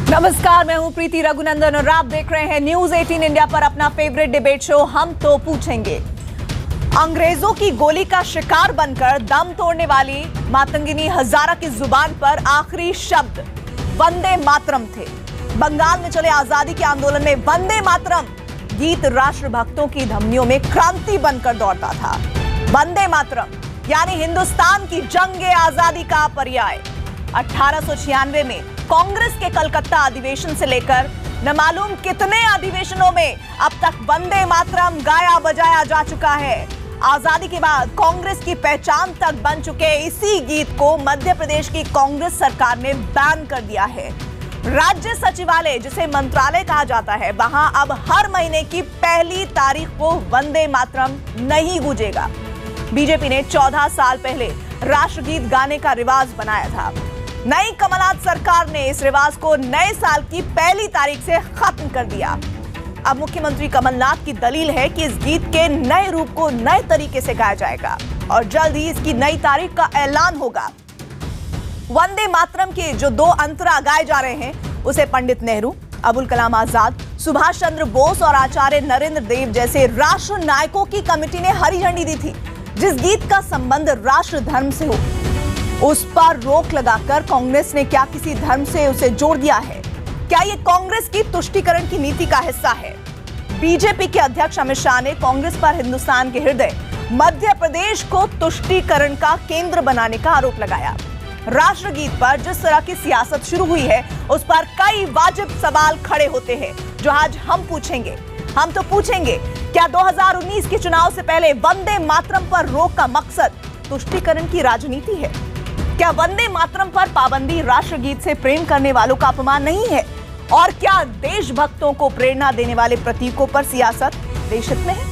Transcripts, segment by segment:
नमस्कार, मैं हूं प्रीति रघुनंदन और आप देख रहे हैं न्यूज 18 इंडिया पर अपना फेवरेट डिबेट शो हम तो पूछेंगे। अंग्रेजों की गोली का शिकार बनकर दम तोड़ने वाली मातंगिनी हजारा की जुबान पर आखिरी शब्द वंदे मातरम थे। बंगाल में चले आजादी के आंदोलन में वंदे मातरम गीत राष्ट्रभक्तों की धमनियों में क्रांति बनकर दौड़ता था। वंदे मातरम यानी हिंदुस्तान की जंग आजादी का पर्याय। 1896 में कांग्रेस के कलकत्ता अधिवेशन से लेकर न मालूम कितने अधिवेशनों में अब तक वंदे मातरम गाया बजाया जा चुका है। आजादी के बाद कांग्रेस की पहचान तक बन चुके इसी गीत को मध्य प्रदेश की कांग्रेस सरकार ने बैन कर दिया है। राज्य सचिवालय, जिसे मंत्रालय कहा जाता है, वहां अब हर महीने की पहली तारीख को वंदे मातरम नहीं गूंजेगा। बीजेपी ने 14 साल पहले राष्ट्रगीत गाने का रिवाज बनाया था। नई कमलनाथ सरकार ने इस रिवाज को नए साल की पहली तारीख से खत्म कर दिया। अब मुख्यमंत्री कमलनाथ की दलील है कि इस गीत के नए रूप को नए तरीके से गाया जाएगा और जल्द ही इसकी नई तारीख का ऐलान होगा। वंदे मातरम के जो 2 अंतरा गाए जा रहे हैं उसे पंडित नेहरू, अबुल कलाम आजाद, सुभाष चंद्र बोस और आचार्य नरेंद्र देव जैसे राष्ट्र नायकों की कमेटी ने हरी झंडी दी थी। जिस गीत का संबंध राष्ट्र धर्म से हो उस पर रोक लगाकर कांग्रेस ने क्या किसी धर्म से उसे जोड़ दिया है? क्या ये कांग्रेस की तुष्टीकरण की नीति का हिस्सा है? बीजेपी के अध्यक्ष अमित शाह ने कांग्रेस पर हिंदुस्तान के हृदय मध्य प्रदेश को तुष्टीकरण का केंद्र बनाने का आरोप लगाया। राष्ट्रगीत पर जिस तरह की सियासत शुरू हुई है उस पर कई वाजिब सवाल खड़े होते हैं जो आज हम पूछेंगे। हम तो पूछेंगे, क्या 2019 के चुनाव से पहले वंदे मातरम पर रोक का मकसद तुष्टीकरण की राजनीति है? क्या वंदे मातरम पर पाबंदी राष्ट्रगीत से प्रेम करने वालों का अपमान नहीं है? और क्या देशभक्तों को प्रेरणा देने वाले प्रतीकों पर सियासत देशहित में है?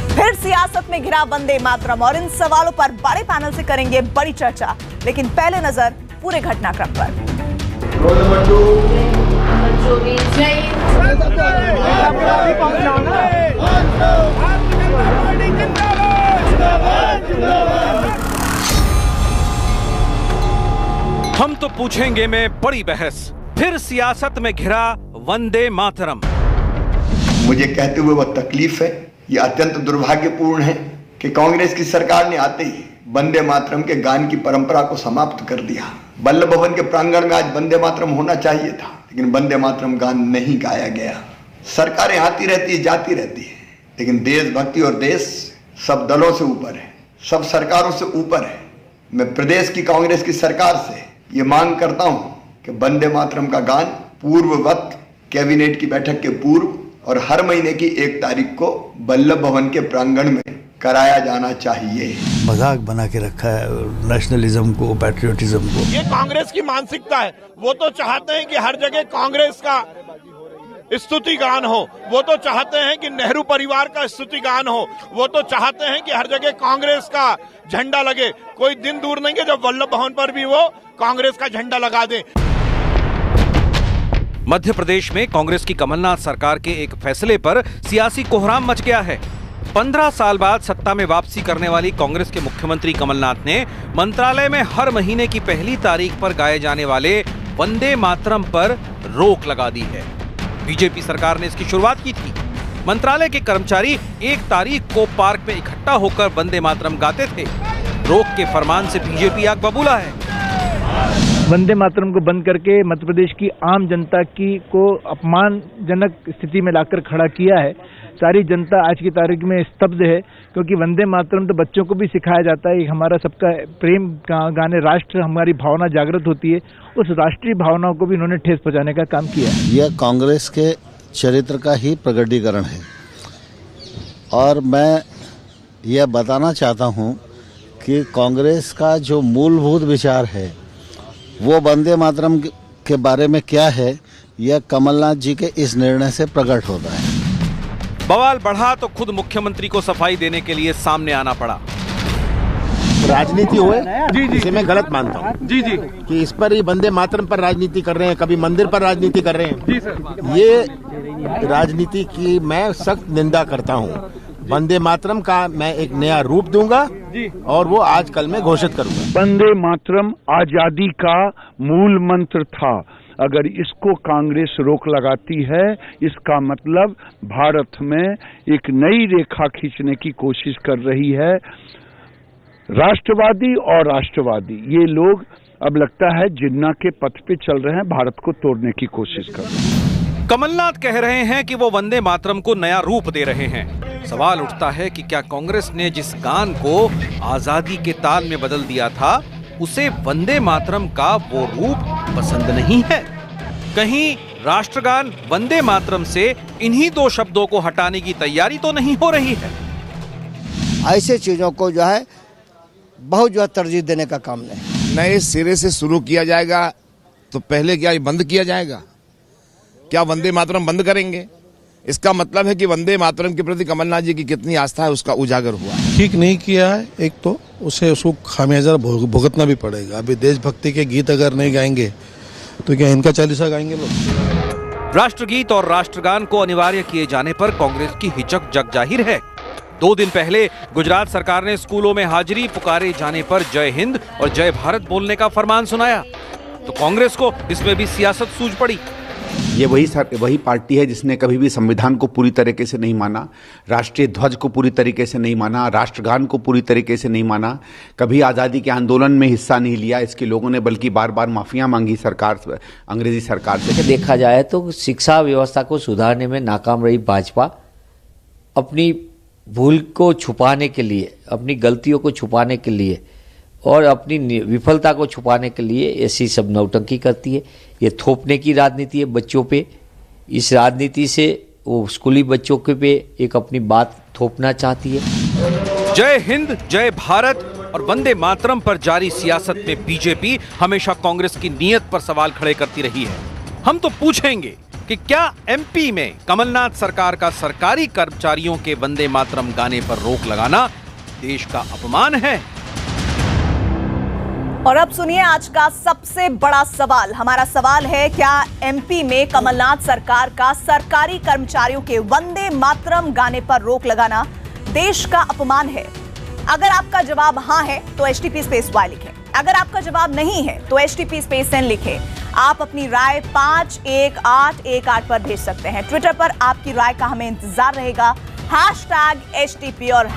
फिर सियासत में घिरा वंदे मातरम और इन सवालों पर बड़े पैनल से करेंगे बड़ी चर्चा। लेकिन पहले नजर पूरे घटनाक्रम पर। हम तो पूछेंगे में बड़ी बहस, फिर सियासत में घिरा वंदे मातरम। मुझे कहते हुए वह तकलीफ है, यह अत्यंत दुर्भाग्यपूर्ण है कि कांग्रेस की सरकार ने आते ही वंदे मातरम के गान की परंपरा को समाप्त कर दिया। वल्लभ भवन के प्रांगण में आज वंदे मातरम होना चाहिए था, लेकिन वंदे मातरम गान नहीं गाया गया। सरकारें आती रहती है, जाती रहती है, लेकिन देशभक्ति और देश सब दलों से ऊपर है, सब सरकारों से ऊपर है। मैं प्रदेश की कांग्रेस की सरकार से ये मांग करता हूं कि वंदे मातरम का गान पूर्ववत कैबिनेट की बैठक के पूर्व और हर महीने की 1 तारीख को वल्लभ भवन के प्रांगण में कराया जाना चाहिए। मजाक बना के रखा है नेशनलिज्म को, पैट्रियोटिज्म को। ये कांग्रेस की मानसिकता है। वो तो चाहते हैं कि हर जगह कांग्रेस का स्तुति गान हो, वो तो चाहते हैं कि नेहरू परिवार का स्तुति गान हो, वो तो चाहते हैं कि हर जगह कांग्रेस का झंडा लगे। कोई दिन दूर नहीं है जब वल्लभ भवन पर भी वो कांग्रेस का झंडा लगा दें। मध्य प्रदेश में कांग्रेस की कमलनाथ सरकार के एक फैसले पर सियासी कोहराम मच गया है। 15 साल बाद सत्ता में वापसी करने वाली कांग्रेस के मुख्यमंत्री कमलनाथ ने मंत्रालय में हर महीने की पहली तारीख पर गाए जाने वाले वंदे मातरम पर रोक लगा दी है। बीजेपी सरकार ने इसकी शुरुआत की थी। मंत्रालय के कर्मचारी 1 तारीख को पार्क में इकट्ठा होकर वंदे मातरम गाते थे। रोक के फरमान से बीजेपी आग बबूला है। वंदे मातरम को बंद करके मध्य प्रदेश की आम जनता की को अपमानजनक स्थिति में लाकर खड़ा किया है। सारी जनता आज की तारीख में स्तब्ध है, क्योंकि वंदे मातरम तो बच्चों को भी सिखाया जाता है। हमारा सबका प्रेम गाने, राष्ट्र, हमारी भावना जागृत होती है। उस राष्ट्रीय भावनाओं को भी इन्होंने ठेस पहुंचाने का काम किया है। यह कांग्रेस के चरित्र का ही प्रकटीकरण है और मैं यह बताना चाहता हूं कि कांग्रेस का जो मूलभूत विचार है वो वंदे मातरम के बारे में क्या है, यह कमलनाथ जी के इस निर्णय से प्रकट होता है। बवाल बढ़ा तो खुद मुख्यमंत्री को सफाई देने के लिए सामने आना पड़ा। राजनीति हुए जिसे मैं गलत मानता हूँ जी कि इस पर ही वंदे मातरम पर राजनीति कर रहे हैं, कभी मंदिर पर राजनीति कर रहे हैं जी सर। ये राजनीति की मैं सख्त निंदा करता हूँ। वंदे मातरम का मैं एक नया रूप दूंगा और वो आज कल में घोषित करूंगा। वंदे मातरम आजादी का मूल मंत्र था। अगर इसको कांग्रेस रोक लगाती है, इसका मतलब भारत में एक नई रेखा खींचने की कोशिश कर रही है। राष्ट्रवादी और राष्ट्रवादी ये लोग अब लगता है जिन्ना के पथ पे चल रहे हैं, भारत को तोड़ने की कोशिश कर रहे हैं। कमलनाथ कह रहे हैं कि वो वंदे मातरम को नया रूप दे रहे हैं। सवाल उठता है कि क्या कांग्रेस ने जिस गान को आजादी के ताल में बदल दिया था, उसे वंदे मातरम का वो रूप पसंद नहीं है? कहीं राष्ट्रगान वंदे मातरम से इन्हीं दो शब्दों को हटाने की तैयारी तो नहीं हो रही है? ऐसे चीजों को जो है बहुत जो तरजीह देने का काम नहीं। नए सिरे से शुरू किया जाएगा तो पहले क्या ये बंद किया जाएगा? क्या वंदे मातरम बंद करेंगे? इसका मतलब है कि वंदे मातरम के प्रति कमलनाथ जी की कितनी आस्था है उसका उजागर हुआ। ठीक नहीं किया है, एक तो उसको खामियाजा भुगतना भी पड़ेगा। अभी देशभक्ति के गीत अगर नहीं गाएंगे तो क्या इनका चालीसा गाएंगे लोग? राष्ट्रगीत और राष्ट्रगान को अनिवार्य किए जाने पर कांग्रेस की हिचक जग जाहिर है। 2 दिन पहले गुजरात सरकार ने स्कूलों में हाजिरी पुकारे जाने पर जय हिंद और जय भारत बोलने का फरमान सुनाया, तो कांग्रेस को इसमें भी सियासत सूझ पड़ी। ये वही पार्टी है जिसने कभी भी संविधान को पूरी तरीके से नहीं माना, राष्ट्रीय ध्वज को पूरी तरीके से नहीं माना, राष्ट्रगान को पूरी तरीके से नहीं माना, कभी आज़ादी के आंदोलन में हिस्सा नहीं लिया इसके लोगों ने, बल्कि बार बार माफियां मांगी सरकार, अंग्रेजी सरकार से। देखा जाए तो शिक्षा व्यवस्था को सुधारने में नाकाम रही भाजपा अपनी भूल को छुपाने के लिए, अपनी गलतियों को छुपाने के लिए और अपनी विफलता को छुपाने के लिए ऐसी सब नौटंकी करती है। ये थोपने की राजनीति है बच्चों पे। इस राजनीति से वो स्कूली बच्चों के पे एक अपनी बात थोपना चाहती है। जय हिंद, जय भारत और वंदे मातरम पर जारी सियासत में बीजेपी हमेशा कांग्रेस की नीयत पर सवाल खड़े करती रही है। हम तो पूछेंगे कि क्या एमपी में कमलनाथ सरकार का सरकारी कर्मचारियों के वंदे मातरम गाने पर रोक लगाना देश का अपमान है? और अब सुनिए आज का सबसे बड़ा सवाल। हमारा सवाल है, क्या एमपी में कमलनाथ सरकार का सरकारी कर्मचारियों के वंदे मातरम गाने पर रोक लगाना देश का अपमान है? अगर आपका जवाब हां है तो HTP स्पेस Y लिखें। अगर आपका जवाब नहीं है तो HTP स्पेस N लिखें। आप अपनी राय 51818 पर भेज सकते हैं। ट्विटर पर आपकी राय का हमें इंतजार रहेगा। #HTP और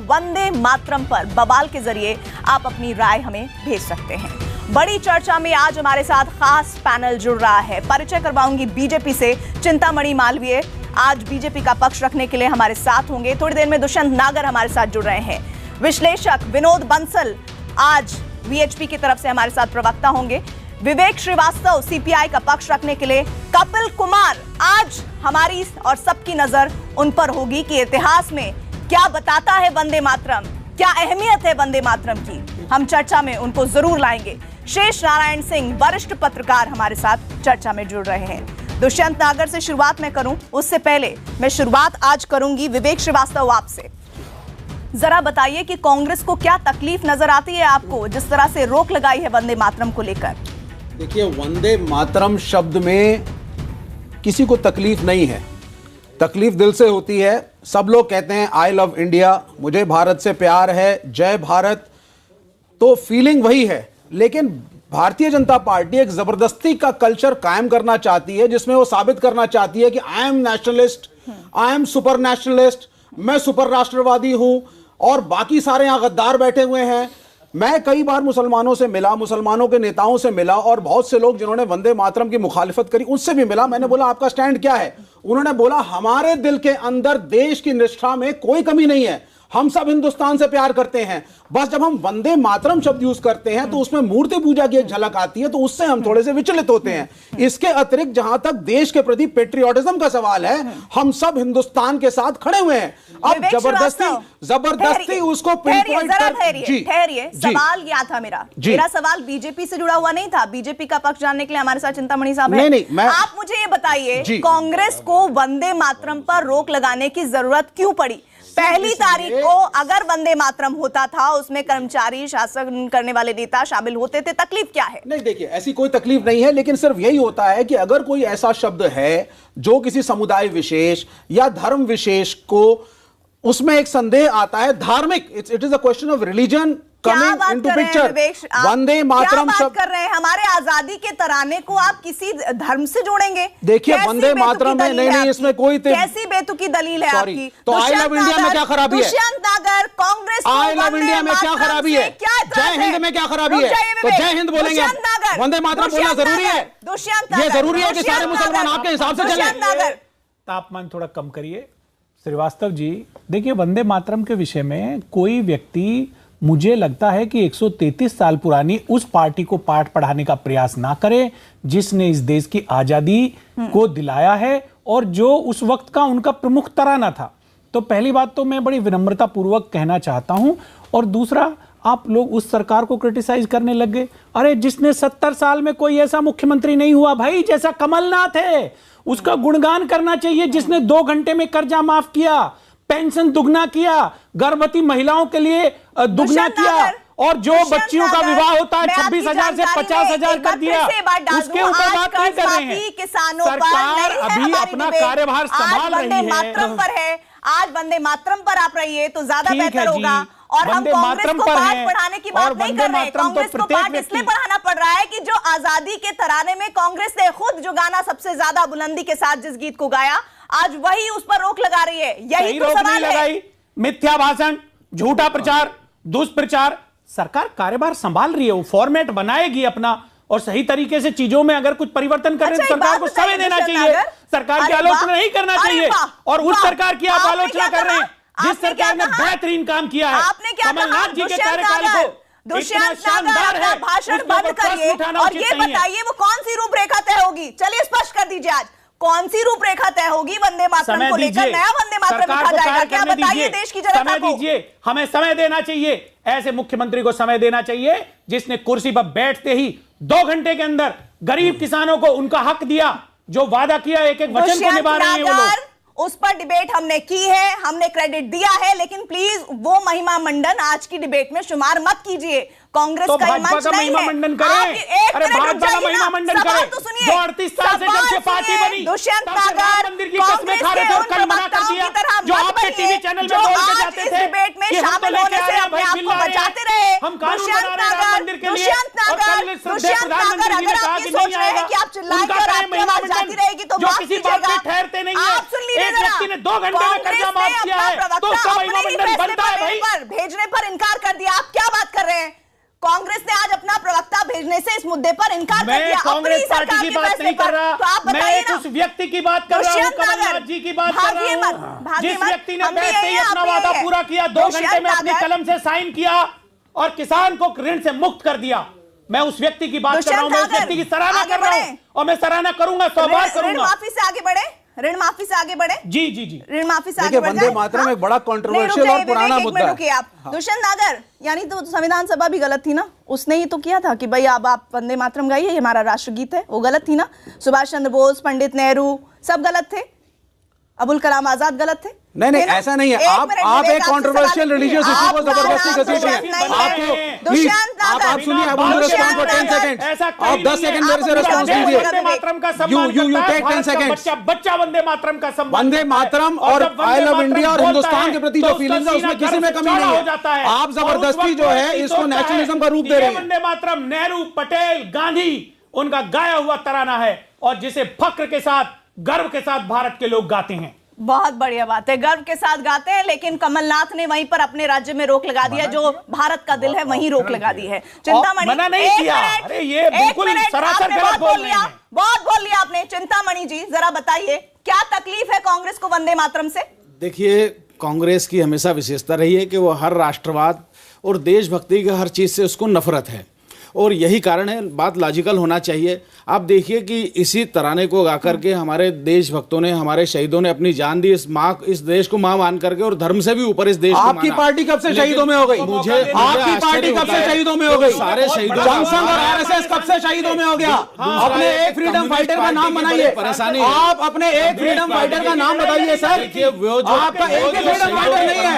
#वंदे मातरम पर बवाल के जरिए आप अपनी राय हमें भेज सकते हैं। बड़ी चर्चा में आज हमारे साथ खास पैनल जुड़ रहा है। परिचय करवाऊंगी बीजेपी से चिंतामणि मालवीय आज बीजेपी का पक्ष रखने के लिए हमारे साथ होंगे। थोड़ी देर में दुष्यंत नागर हमारे साथ जुड़ रहे हैं। विश्लेषक विनोद बंसल आज VHP की तरफ से हमारे साथ प्रवक्ता होंगे। विवेक श्रीवास्तव CPI का पक्ष रखने के लिए, कपिल कुमार आज हमारी और सबकी नजर उन पर होगी कि इतिहास में क्या बताता है वंदे मातरम, क्या अहमियत है वंदे मातरम की। हम चर्चा में उनको जरूर लाएंगे। शेष नारायण सिंह वरिष्ठ पत्रकार हमारे साथ चर्चा में जुड़ रहे हैं। दुष्यंत नागर से शुरुआत मैं करूं उससे पहले मैं शुरुआत आज करूंगी विवेक श्रीवास्तव आपसे। जरा बताइए कि कांग्रेस को क्या तकलीफ नजर आती है आपको जिस तरह से रोक लगाई है वंदे मातरम को लेकर? देखिए, वंदे मातरम शब्द में किसी को तकलीफ नहीं है, तकलीफ दिल से होती है। सब लोग कहते हैं आई लव इंडिया, मुझे भारत से प्यार है, जय भारत, तो फीलिंग वही है। लेकिन भारतीय जनता पार्टी एक जबरदस्ती का कल्चर कायम करना चाहती है जिसमें वो साबित करना चाहती है कि I am nationalist, I am super nationalist, मैं सुपर राष्ट्रवादी हूं और बाकी सारे यहां गद्दार बैठे हुए हैं। मैं कई बार मुसलमानों से मिला, मुसलमानों के नेताओं से मिला और बहुत से लोग जिन्होंने वंदे मातरम की मुखालिफत करी उनसे भी मिला। मैंने बोला आपका स्टैंड क्या है? उन्होंने बोला हमारे दिल के अंदर देश की निष्ठा में कोई कमी नहीं है, हम सब हिंदुस्तान से प्यार करते हैं। बस जब हम वंदे मातरम शब्द यूज करते हैं तो उसमें मूर्ति पूजा की एक झलक आती है, तो उससे हम थोड़े से विचलित होते हैं। इसके अतिरिक्त जहां तक देश के प्रति पेट्रियोटिज्म का सवाल है, हम सब हिंदुस्तान के साथ खड़े हुए हैं। अब जबरदस्ती उसको ठहरिए, सवाल क्या था मेरा सवाल बीजेपी से जुड़ा हुआ नहीं था। बीजेपी का पक्ष जानने के लिए हमारे साथ चिंतामणि साहब हैं। आप मुझे ये बताइए, कांग्रेस को वंदे मातरम पर रोक लगाने की जरूरत क्यों पड़ी? पहली तारीख को अगर वंदे मातरम होता था, उसमें कर्मचारी, शासन करने वाले नेता शामिल होते थे, तकलीफ क्या है? नहीं, देखिए ऐसी कोई तकलीफ नहीं है, लेकिन सिर्फ यही होता है कि अगर कोई ऐसा शब्द है जो किसी समुदाय विशेष या धर्म विशेष को उसमें एक संदेह आता है, धार्मिक, it is a question of religion coming into picture. Vande Mataram शब्द कर रहे हैं, हमारे आजादी के तराने को आप किसी धर्म से जोड़ेंगे? देखिए वंदे मातरम में नहीं, इसमें कोई कैसी बेतुकी दलील है आपकी? तो आई लव इंडिया में क्या खराबी है? दुष्यंत नागर, कांग्रेस आई लव इंडिया में क्या खराबी है? जय हिंद में क्या खराबी है? तो जय हिंद बोलेंगे, वंदे मातरम बोलना जरूरी है? ये जरूरी है कि सारे मुसलमान आपके हिसाब से चले? तापमान थोड़ा कम करिए श्रीवास्तव जी। देखिए वंदे मातरम के विषय में कोई व्यक्ति, मुझे लगता है कि 133 साल पुरानी उस पार्टी को पाठ पढ़ाने का प्रयास ना करे जिसने इस देश की आजादी को दिलाया है और जो उस वक्त का उनका प्रमुख तराना था। तो पहली बात तो मैं बड़ी विनम्रता पूर्वक कहना चाहता हूं। और दूसरा, आप लोग उस सरकार को क्रिटिसाइज करने लग गए। अरे जिसने 70 साल में कोई ऐसा मुख्यमंत्री नहीं हुआ भाई जैसा कमलनाथ है, उसका गुणगान करना चाहिए। जिसने 2 घंटे में कर्जा माफ किया, पेंशन दुगना किया, गर्भवती महिलाओं के लिए दुगना किया, और जो बच्चियों का विवाह होता है 26,000 से 50,000 कर दिया, उसके ऊपर बात नहीं कर रहे हैं। सरकार अभी अपना कार्यभार संभाल रही है। आज वंदे मातरम पर आप रहिए तो ज्यादा बेहतर होगा। और हम कांग्रेस को पाठ पढ़ाने की बात नहीं कर रहे। कांग्रेस को पाठ इसलिए पढ़ाना पड़ रहा है कि जो आजादी के तराने में कांग्रेस ने खुद जो गाना सबसे ज्यादा बुलंदी के साथ जिस गीत को गाया, आज वही उस पर रोक लगा रही है। यही तो सवाल है। मिथ्या भाषण, झूठा प्रचार, दुष्प्रचार, सरकार कार्यभार संभाल रही है, वो फॉर्मेट बनाएगी अपना, और सही तरीके से चीजों में अगर कुछ परिवर्तन करें तो सरकार को समय देना चाहिए। सरकार की आलोचना नहीं करना चाहिए। और उस सरकार की आप आलोचना कर रहे हैं जिस सरकार ने बेहतरीन काम किया है। कमलनाथ जी के कार्यकाल को दुष्यंत नागर का भाषण बंद करिए और ये बताइए वो कौन सी रूपरेखा तय होगी? चलिए स्पष्ट कर दीजिए, आज कौन सी रूपरेखा तय होगी वंदे मातरम को लेकर? नया वंदे मातरम लिखा जाएगा क्या? बताइए देश की जनता को। हमें समय देना चाहिए, ऐसे मुख्यमंत्री को समय देना चाहिए जिसने कुर्सी पर बैठते ही 2 घंटे के अंदर गरीब किसानों को उनका हक दिया, जो वादा किया एक एक वचन को निभा रहे हैं वो लोग। उस पर डिबेट हमने की है, हमने क्रेडिट दिया है, लेकिन प्लीज वो महिमा मंडन आज की डिबेट में शुमार मत कीजिए। कांग्रेस तो का मंच नहीं है। अरे भाजपा का महिमा मंडन करें तो सुनिए, जो 38 साल से जब से पार्टी बनी, दुष्यंत नागर मंदिर की कसमें खा रहे थे और कल मना कर दिया, जो आपके टीवी चैनल में बोल के जाते थे डिबेट में शामिल होने से अपने आप को बचाते रहे। हम कानून बना रहे हैं मंदिर के लिए, और कल प्रधानमंत्री जी ने कहा कि नहीं आएगा, उनका करें महिमा मंडन जो किसी बात पे ठहरते नहीं है। एक व्यक्ति ने 2 घंटे में कर्जा माफ किया है तो उसका महिमा मंडन बनता है भाई। भेजने पर इनकार कर दिया, आप क्या बात कर रहे हैं? कांग्रेस ने आज अपना प्रवक्ता भेजने से इस मुद्दे पर इनकार कर दिया। कांग्रेस पार्टी की बात नहीं कर रहा, तो आप मैं एक उस व्यक्ति की बात कर रहा हूं, कमलनाथ जी की बात कर रहा हूं, जिस व्यक्ति ने बैठते ही अपना वादा पूरा किया, 2 घंटे में अपनी कलम से साइन किया और किसान को ऋण से मुक्त कर दिया। मैं उस व्यक्ति की बात कर रहा हूं, मैं उस व्यक्ति की सराहना कर रहा हूं और मैं सराहना करूंगा, 100 बार करूंगा। ऋण माफी से आगे बढ़े, ऋण माफी से आगे बढ़े। जी जी जी, ऋण माफी से आगे बढ़े। वंदे मातरम एक बड़ा कंट्रोवर्शियल और पुराना मुद्दा है। आप दुष्यंत नागर, यानी तो संविधान सभा भी गलत थी ना? उसने ही तो किया था कि भाई अब आप वंदे मातरम गाइए, ये हमारा राष्ट्रगीत है, वो गलत थी ना? सुभाष चंद्र बोस, पंडित नेहरू सब गलत थे, अबुल कलाम आजाद गलत थे। नहीं ऐसा नहीं है। आप एक कंट्रोवर्शियल रिलीजियस इशू को जबरदस्ती घसीट रहे हैं। आपको प्लीज आप सुनिए, अब उनको रिस्पॉन्ड फॉर 10 सेकंड्स। आप 10 सेकंड मेरे से रिस्पॉन्स कीजिए। वंदे मातरम का सम्मान यू टेक 10 सेकंड्स। बच्चा वंदे मातरम का सम्मान, वंदे मातरम और आई लव इंडिया और हिंदुस्तान के प्रति जो फीलिंग्स है उसमें किसी में कमी नहीं है। आप जबरदस्ती जो है इसको नेशनलिज्म का रूप दे रहे हैं। वंदे मातरम नेहरू, पटेल, गांधी उनका गाया हुआ तराना है और जिसे फक्र के साथ, गर्व के साथ भारत के लोग गाते हैं। बहुत बढ़िया बात है, गर्व के साथ गाते हैं, लेकिन कमलनाथ ने वहीं पर अपने राज्य में रोक लगा दिया, जो भारत का दिल है वहीं रोक लगा दी है। चिंतामणि, मना नहीं किया। अरे ये बिल्कुल सरासर गलत बोल रहे हैं। बहुत बोल लिया आपने। चिंतामणि जी जरा बताइए क्या तकलीफ है कांग्रेस को वंदे मातरम से? देखिए, कांग्रेस की हमेशा विशेषता रही है कि वो हर राष्ट्रवाद और देशभक्ति के हर चीज से उसको नफरत है, और यही कारण है। बात लॉजिकल होना चाहिए। आप देखिए कि इसी तराने को गा करके हमारे देशभक्तों ने, हमारे शहीदों ने अपनी जान दी, इस देश को मां मान करके, और धर्म से भी ऊपर इस देश को। आपकी पार्टी कब से शहीदों में हो गई? मुझे आपकी पार्टी कब से शहीदों में हो गई? सारे शहीदों, जनसंघ और आरएसएस कब से शहीदों में हो गया? अपने एक फ्रीडम फाइटर का नाम बनाइए। परेशानी आप अपने एक फ्रीडम फाइटर का नाम बताइए सर। आपका एक ही फ्रीडम फाइटर नहीं है,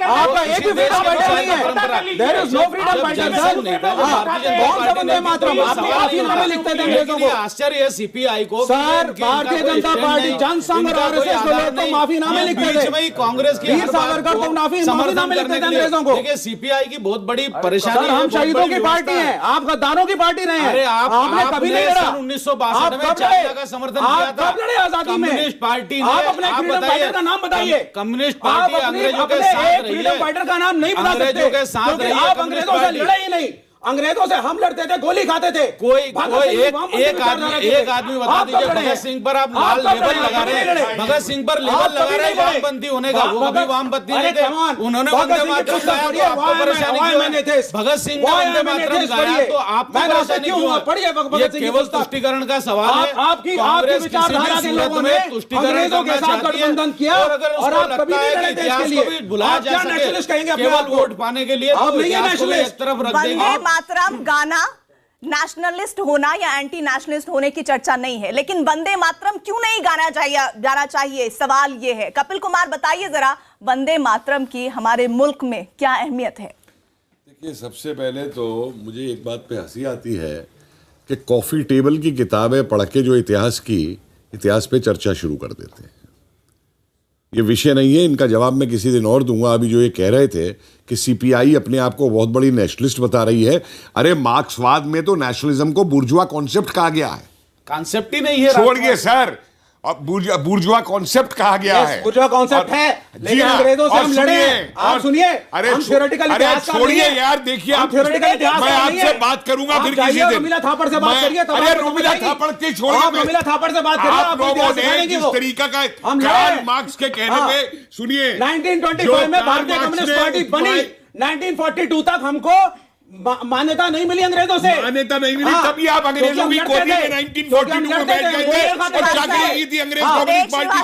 आपका एक ही फ्रीडम फाइटर नहीं है। There is no freedom fighter sir. Vande Mataram? आप काफी नामे लिखते थे अंग्रेजों को। आश्चर्य है सीपीआई को। सर, भारतीय जनता पार्टी, जनसंघ और आरएसएस को लोग तो माफी नामे लिखते थे। कांग्रेस की वीर सावरकर तो माफी नामे लिखते थे अंग्रेजों को। देखिए सीपीआई की बहुत बड़ी परेशानी, हम शहीदों की पार्टी है, आप गद्दारों की पार्टी रहे हैं। अरे आपने कभी नहीं लड़ा। 1962 में चाइना का समर्थन किया था। कब लड़े आजादी में? कम्युनिस्ट पार्टी ने। आप अपने फ्रीडम फाइटर का नाम बताइए। कम्युनिस्ट पार्टी अंग्रेजों के साथ रही है। फ्रीडम फाइटर का नाम नहीं बता सकते अंग्रेजों के साथ रही है। आप अंग्रेजों से लड़े ही नहीं। अंग्रेजों से हम लड़ते थे, गोली खाते थे। कोई एक आदमी बता दीजिए, भगत सिंह पर आप लाल लेबल लगा रहे हैं। भगत सिंह पर लेबल लगा रहे हैं वामपंथी होने का। वो कभी वामपंथी नहीं थे। उन्होंने वंदे मातरम गाया तो आपको परेशानी क्यों है? भगत सिंह ने वंदे मातरम गाया तो आपको परेशानी क्यों है? ये केवल तुष्टिकरण का सवाल है। आपकी विचारधारा के लोगों ने अंग्रेजों के साथ गठबंधन किया और आप कभी नहीं लड़े देश के लिए। बुलाया जा सके केवल वोट पाने के लिए, आप नहीं है नेशनलिस्ट। तरफ रख देंगे। मातरम गाना नेशनलिस्ट होना या एंटी नेशनलिस्ट होने की चर्चा नहीं है, लेकिन वंदे मातरम क्यों नहीं जाना चाहिए, सवाल ये है। कपिल कुमार बताइए जरा, वंदे मातरम की हमारे मुल्क में क्या अहमियत है? देखिए, सबसे पहले तो मुझे एक बात पे हंसी आती है कि कॉफी टेबल की किताबें पढ़ के जो इतिहास पे चर्चा शुरू कर देते हैं। ये विषय नहीं है, इनका जवाब मैं किसी दिन और दूंगा। अभी जो ये कह रहे थे कि सीपीआई अपने आप को बहुत बड़ी नेशनलिस्ट बता रही है, अरे मार्क्सवाद में तो नेशनलिज्म को बुर्जुआ कॉन्सेप्ट कहा गया है। कॉन्सेप्ट ही नहीं है, छोड़िए सर, अब बुर्जुआ कॉन्सेप्ट कहा गया है। बुर्जुआ कॉन्सेप्ट है, लेकिन अंग्रेजों से हम लड़े। आप सुनिए, अरे थ्योरेटिकल इतिहास छोड़िए यार, देखिए मैं आपसे बात करूंगा फिर किसी दिन। रोमिला थापड़ से बात करिए। अरे रोमिला थापड़ की छोड़िए, रोमिला थापड़ से बात करिए। आप लोगों ने जिस तरीका का कार्ल मार्क्स के कहने पे, सुनिए, 1925 में भारतीय कम्युनिस्ट पार्टी बनी, 1942 तक हमको मान्यता नहीं मिली अंग्रेजों से। मान्यता नहीं मिली, तभी आप अंग्रेजों की गोदी में 1942 में बैठ गए थे और चाकरी की थी अंग्रेज कम्युनिस्ट पार्टी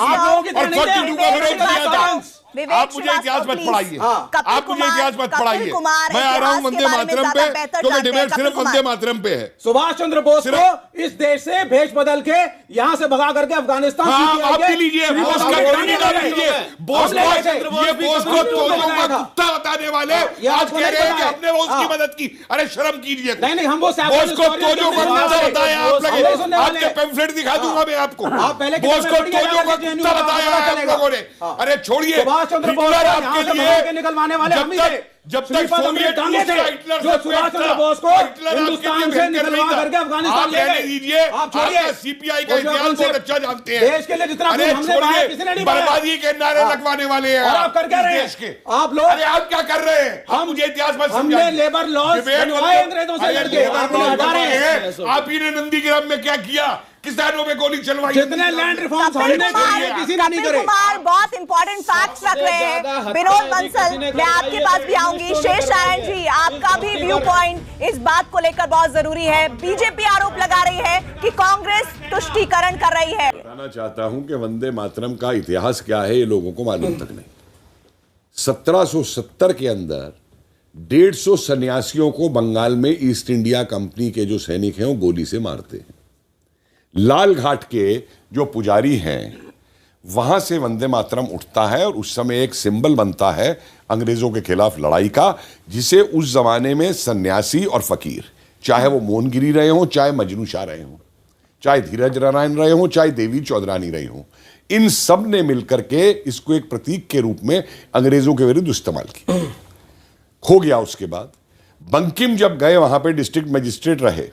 की और 42 का विरोध किया था। आप मुझे इतिहास मत पढ़ाइए, आप मुझे इतिहास मत पढ़ाइए। मैं आ रहा हूँ वंदे मातरम पे, क्योंकि डिबेट सिर्फ वंदे मातरम पे है। सुभाष चंद्र बोस को इस देश से भेष बदल के यहाँ से भगा करके अफगानिस्तान आप भी लीजिए, बोस का क्रेडिट आप लीजिए। बोस को कुत्ता बताने वाले आज कह रहे हैं कि हमने उसकी मदद की। अरे शर्म कीजिए। नहीं, हम बोस को तोजो को कुत्ता बताया आप लोगों। आपके पैम्फलेट दिखा दूंगा मैं आपको। बोस को तोजो को कुत्ता बताया आप लोगों ने। अरे छोड़िए, चंद्र बोस के निकलवाने वाले हम ही थे। जब तक सोवियत जो सुभाष चंद्र बोस को हिंदुस्तान से निकलवा करके अफगानिस्तान ले गए। आप छोड़िए, सीपीआई का इतिहास बहुत अच्छा जानते हैं। देश के लिए जितना हमने पाया किसी ने नहीं पाया। बर्बादी के नारे लगवाने वाले हैं। और आप कर क्या रहे हैं? आप लोग, अरे आप क्या कर रहे हैं? हम मुझे इतिहास मत समझाइए। हमने लेबर लॉज बनवाए अंग्रेजों से लड़के, हटा रहे हैं। आप ही ने नंदीग्राम में क्या किया? किसानों में गोली चलवाई। जितने लैंड रिफॉर्म्स हमने किए, किसी ने नहीं करे। कुमार बहुत इंपॉर्टेंट फैक्ट्स रख रहे हैं। विनोद बंसल, मैं आपके पास भी आऊंगी। शेष नारायण जी, आपका भी व्यू पॉइंट इस बात को लेकर बहुत जरूरी है। बीजेपी आरोप लगा रही है कि कांग्रेस तुष्टीकरण कर रही है। बताना चाहता हूं कि वंदे मातरम का इतिहास क्या है, ये लोगों को मालूम तक नहीं। 1770 के अंदर 150 सन्यासियों को बंगाल में ईस्ट इंडिया कंपनी के जो सैनिक हैं वो गोली से मारते हैं। लाल घाट के जो पुजारी हैं वहां से वंदे मातरम उठता है और उस समय एक सिंबल बनता है अंग्रेजों के खिलाफ लड़ाई का, जिसे उस जमाने में सन्यासी और फकीर, चाहे वो मोहनगिरी रहे हों, चाहे मजनू शाह रहे हों, चाहे धीरज नारायण रहे हों, चाहे देवी चौधरानी रही हों, इन सब ने मिलकर के इसको एक प्रतीक के रूप में अंग्रेजों के विरुद्ध इस्तेमाल किया। हो गया। उसके बाद बंकिम जब गए वहां पे डिस्ट्रिक्ट मजिस्ट्रेट रहे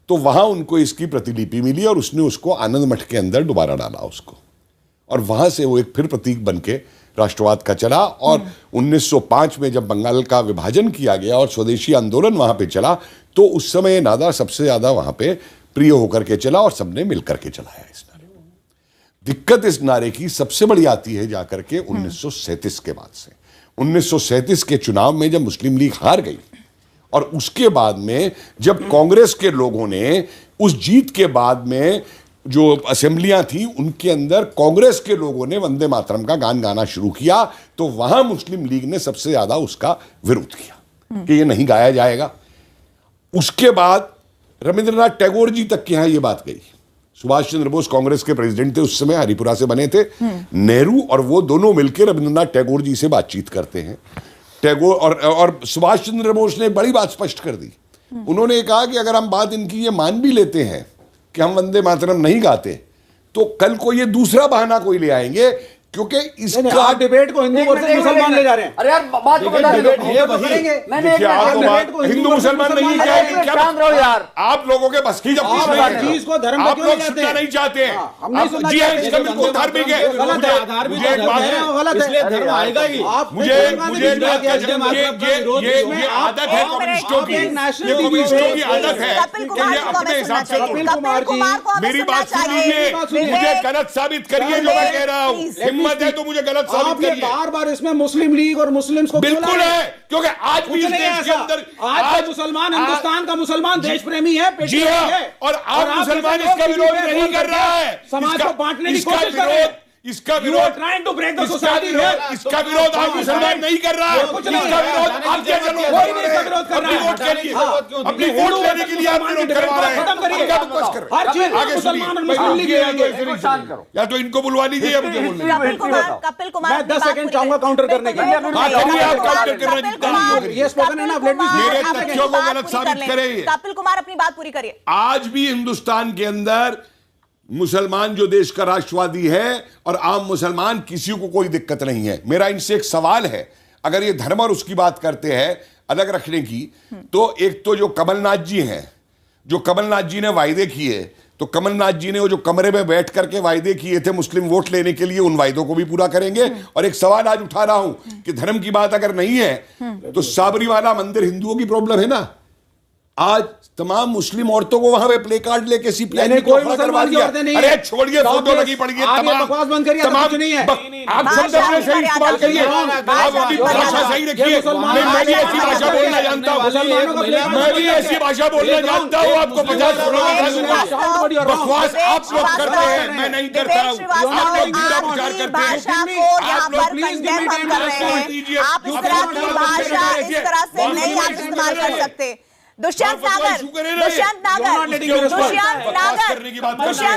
तो वहां उनको इसकी प्रतिलिपि मिली और उसने उसको आनंद मठ के अंदर दोबारा डाला उसको, और वहां से वो एक फिर प्रतीक बनके राष्ट्रवाद का चला। और 1905 में जब बंगाल का विभाजन किया गया और स्वदेशी आंदोलन वहां पे चला तो उस समय नारा सबसे ज्यादा वहां पे प्रिय होकर के चला और सबने मिलकर के चलाया इस नारे को। दिक्कत इस नारे की सबसे बड़ी आती है जाकर के 1937 के बाद से। 1937 के चुनाव में जब मुस्लिम लीग हार गई और उसके बाद में जब कांग्रेस के लोगों ने उस जीत के बाद में जो असेंबलियां थी उनके अंदर कांग्रेस के लोगों ने वंदे मातरम का गान गाना शुरू किया, तो वहां मुस्लिम लीग ने सबसे ज्यादा उसका विरोध किया कि ये नहीं गाया जाएगा। उसके बाद रविंद्रनाथ टैगोर जी तक के यहां ये बात गई। सुभाष चंद्र बोस कांग्रेस के प्रेसिडेंट थे, उस समय हरिपुरा से बने थे। नेहरू और वो दोनों मिलकर रविंद्रनाथ टैगोर जी से बातचीत करते हैं। टैगोर और सुभाष चंद्र बोस ने बड़ी बात स्पष्ट कर दी उन्होंने कहा कि अगर हम बात इनकी ये मान भी लेते हैं कि हम वंदे मातरम नहीं गाते, तो कल को ये दूसरा बहाना कोई ले आएंगे, क्योंकि इसका आप डिबेट को हिंदू वर्सेस मुसलमान ले जा रहे हैं। अरे यार बात को बता हिंदू मुसलमान नहीं कहेंगे क्या यार, आप लोगों के बस की जब आप लोग सुनना नहीं चाहते हैं। जी हाँ, इसका बिल्कुल धार्मिक है, मुझे एक बात है, इसलिए धर्म आएगा ही। मुझे ये आदत है कम्युनिस्टों की, ये कम्युनिस्टों की आदत है कि ये अपने हिसाब से। मेरी बात सुन लीजिए, मुझे गलत साबित करिए जो मैं कह रहा हूँ, हिम्मत है तो मुझे गलत साबित करिए। बार-बार इसमें मुस्लिम लीग और मुस्लिम्स को बिल्कुल है, क्योंकि आज भी इस देश के अंदर आज मुसलमान, हिंदुस्तान का मुसलमान देश प्रेमी है, जी हाँ, और आप मुसलमान इसका विरोध नहीं कर रहा है, समाज को बांटने की कोशिश कर रहे हैं। इसका विरोध इसका विरोध आप मुसलमान नहीं कर रहा है, इसका विरोध आप जैसे लोग अपनी वोट के लिए, अपनी वोट लेने के लिए आप विरोध करवा रहे हैं। आगे सुनिए, या तो इनको बुलवा लीजिए या मुझे बोलने दीजिए। कपिल कुमार मैं 10 सेकंड चाहूंगा काउंटर करने के लिए। आप काउंटर करना, ये स्पोकन है ना, मेरे तथ्यों को गलत साबित करें। कपिल कुमार अपनी बात पूरी करिए। आज भी हिंदुस्तान के अंदर मुसलमान जो देश का राष्ट्रवादी है और आम मुसलमान, किसी को कोई दिक्कत नहीं है। मेरा इनसे एक सवाल है, अगर ये धर्म और उसकी बात करते हैं अलग रखने की, तो एक तो जो कमलनाथ जी हैं, जो कमलनाथ जी ने वायदे किए, तो कमलनाथ जी ने वो जो कमरे में बैठ करके वायदे किए थे मुस्लिम वोट लेने के लिए, उन वायदों को भी पूरा करेंगे। और एक सवाल आज उठा रहा हूं कि धर्म की बात अगर नहीं है तो साबरीमाला मंदिर हिंदुओं की प्रॉब्लम है ना, आज तमाम मुस्लिम औरतों को वहां पे प्ले कार्ड लेके सीपीआई ने कोई करवा दिया। अरे छोड़िए, फोटो लगी पड़ी है, बकवास बंद करिए, तमाम नहीं है। आप शब्द अपने सही इस्तेमाल करिए, आप अपनी भाषा सही रखिए। मैं भी ऐसी भाषा बोलना जानता हूँ, मैं भी ऐसी भाषा बोलना जानता हूँ। आपको 50 करोड़ बकवास आप लोग करते हैं, मैं नहीं करता हूँ। आप लोग झूठा प्रचार करते हैं, आप लोग प्लीज आप इस तरह की भाषा इस तरह से नहीं आप इस्तेमाल कर सकते। दुष्यंत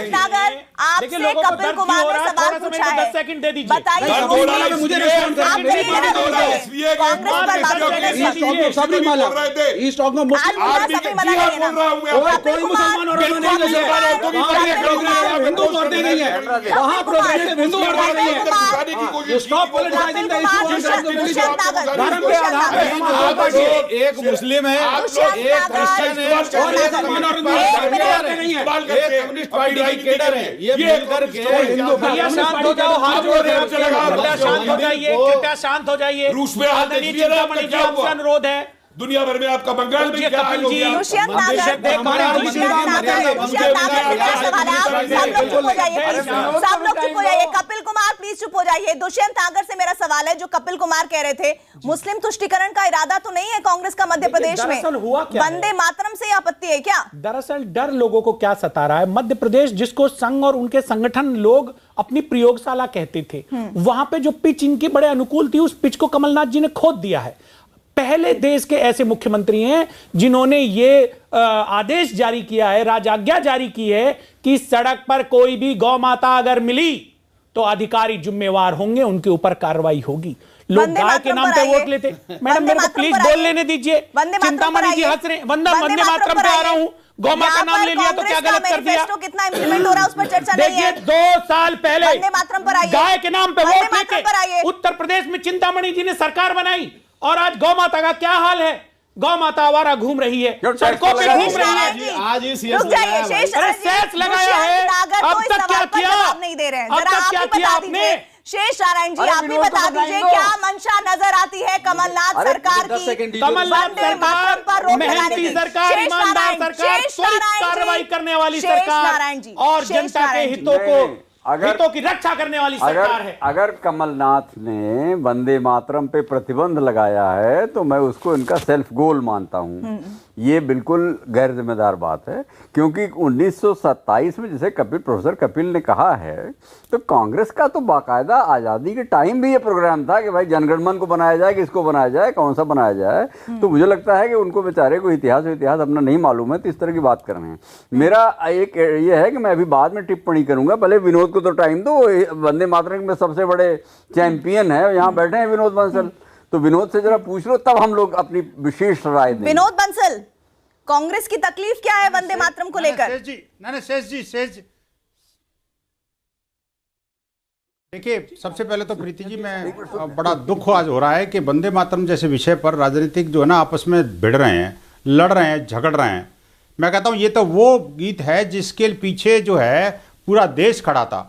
नागर आपसे कपिल कुमार ने सवाल पूछा है, बताइए सबरीमाला कोई मुसलमान और हिंदू औरतें नहीं है, वहाँ प्रोग्रेसिव हिंदू औरतें नहीं है। स्टॉप पॉलिटिसाइजिंग द इशू धर्म के आधार पर। एक मुस्लिम है, एक क्रिश्चियन है और एक कम्युनिस्ट पार्टी की कैडर है, ये मिलकर के हिंदू। भैया शांत हो जाओ, हाथ जोड़ रहे हैं, शांत हो जाइए, कृपया शांत हो जाइए। रूस में आदरणीय चिंतामणि जी आपसे अनुरोध है, दुनिया भर में आपका बंगाल में क्या हाल हो गया? दुष्यंत नागर सब लोग चुप हो जाइए। कपिल कुमार प्लीज चुप हो जाइए। दुष्यंत नागर से मेरा सवाल है, जो कपिल कुमार कह रहे थे मुस्लिम तुष्टीकरण का इरादा तो नहीं है कांग्रेस का मध्य प्रदेश में, वंदे मातरम से आपत्ति है क्या? दरअसल डर लोगों को क्या सता रहा है, मध्य प्रदेश जिसको संघ और उनके संगठन लोग अपनी प्रयोगशाला कहते थे, वहां पे जो पिच इनकी बड़े अनुकूल थी, उस पिच को कमलनाथ जी ने खोद दिया है। पहले देश के ऐसे मुख्यमंत्री हैं जिन्होंने ये आदेश जारी किया है, राजाज्ञा जारी की है कि सड़क पर कोई भी गौ माता अगर मिली तो अधिकारी जिम्मेवार होंगे, उनके ऊपर कार्रवाई होगी। लोग गाय के नाम पे वोट लेते। मैडम मेरे को प्लीज बोल लेने दीजिए। चिंतामणि जी हंस रहे, वंदे मातरम पे आ रहा हूँ। गौ माता का नाम ले लिया तो क्या गलत कर दिया? कितना इंप्लीमेंट हो रहा है उस पर चर्चा नहीं है। देखिए 2 साल पहले वंदे मातरम पर आइए, गाय के नाम पे वोट लेके उत्तर प्रदेश में चिंतामणि जी ने सरकार बनाई, और आज गौ माता का क्या हाल है? गौ माता आवारा घूम रही है, सड़कों पे घूम रही है। आज ही सेस लगाया है। अब तक क्या किया? नहीं दे रहे हैं, अब तक क्या किया आपने? शेष नारायण जी आप भी बता दीजिए, क्या मंशा नजर आती है कमलनाथ सरकार की? कमलनाथ सरकार मेहनती सरकार, ईमानदार सरकार, त्वरित कार्रवाई करने वाली सरकार और जनता के हितों की रक्षा करने वाली सरकार है। अगर कमलनाथ ने वंदे मातरम पे प्रतिबंध लगाया है तो मैं उसको इनका सेल्फ गोल मानता हूँ। ये बिल्कुल गैर जिम्मेदार बात है, क्योंकि 1927 में जैसे प्रोफेसर कपिल ने कहा है, तो कांग्रेस का तो बाकायदा आज़ादी के टाइम भी ये प्रोग्राम था कि भाई जनगणमन को बनाया जाए, किसको बनाया जाए, कौन सा बनाया जाए। तो मुझे लगता है कि उनको बेचारे को इतिहास अपना नहीं मालूम है, तो इस तरह की बात कर रहे हैं। मेरा एक ये है कि मैं अभी बाद में टिप्पणी करूंगा, पहले विनोद को तो टाइम दो। वंदे मातरम में सबसे बड़े चैंपियन है, यहाँ बैठे हैं विनोद बंसल, तो विनोद से जरा पूछ लो, तब हम लोग अपनी विशेष राय दें। विनोद बंसल कांग्रेस की तकलीफ क्या है वंदे मातरम को लेकर? शेष जी देखिए, सबसे पहले तो प्रीति जी, मैं बड़ा दुख आज हो रहा है कि वंदे मातरम जैसे विषय पर राजनीतिक जो है ना आपस में भिड़ रहे हैं, लड़ रहे हैं, झगड़ रहे हैं। मैं कहता हूँ ये तो वो गीत है जिसके पीछे जो है पूरा देश खड़ा था।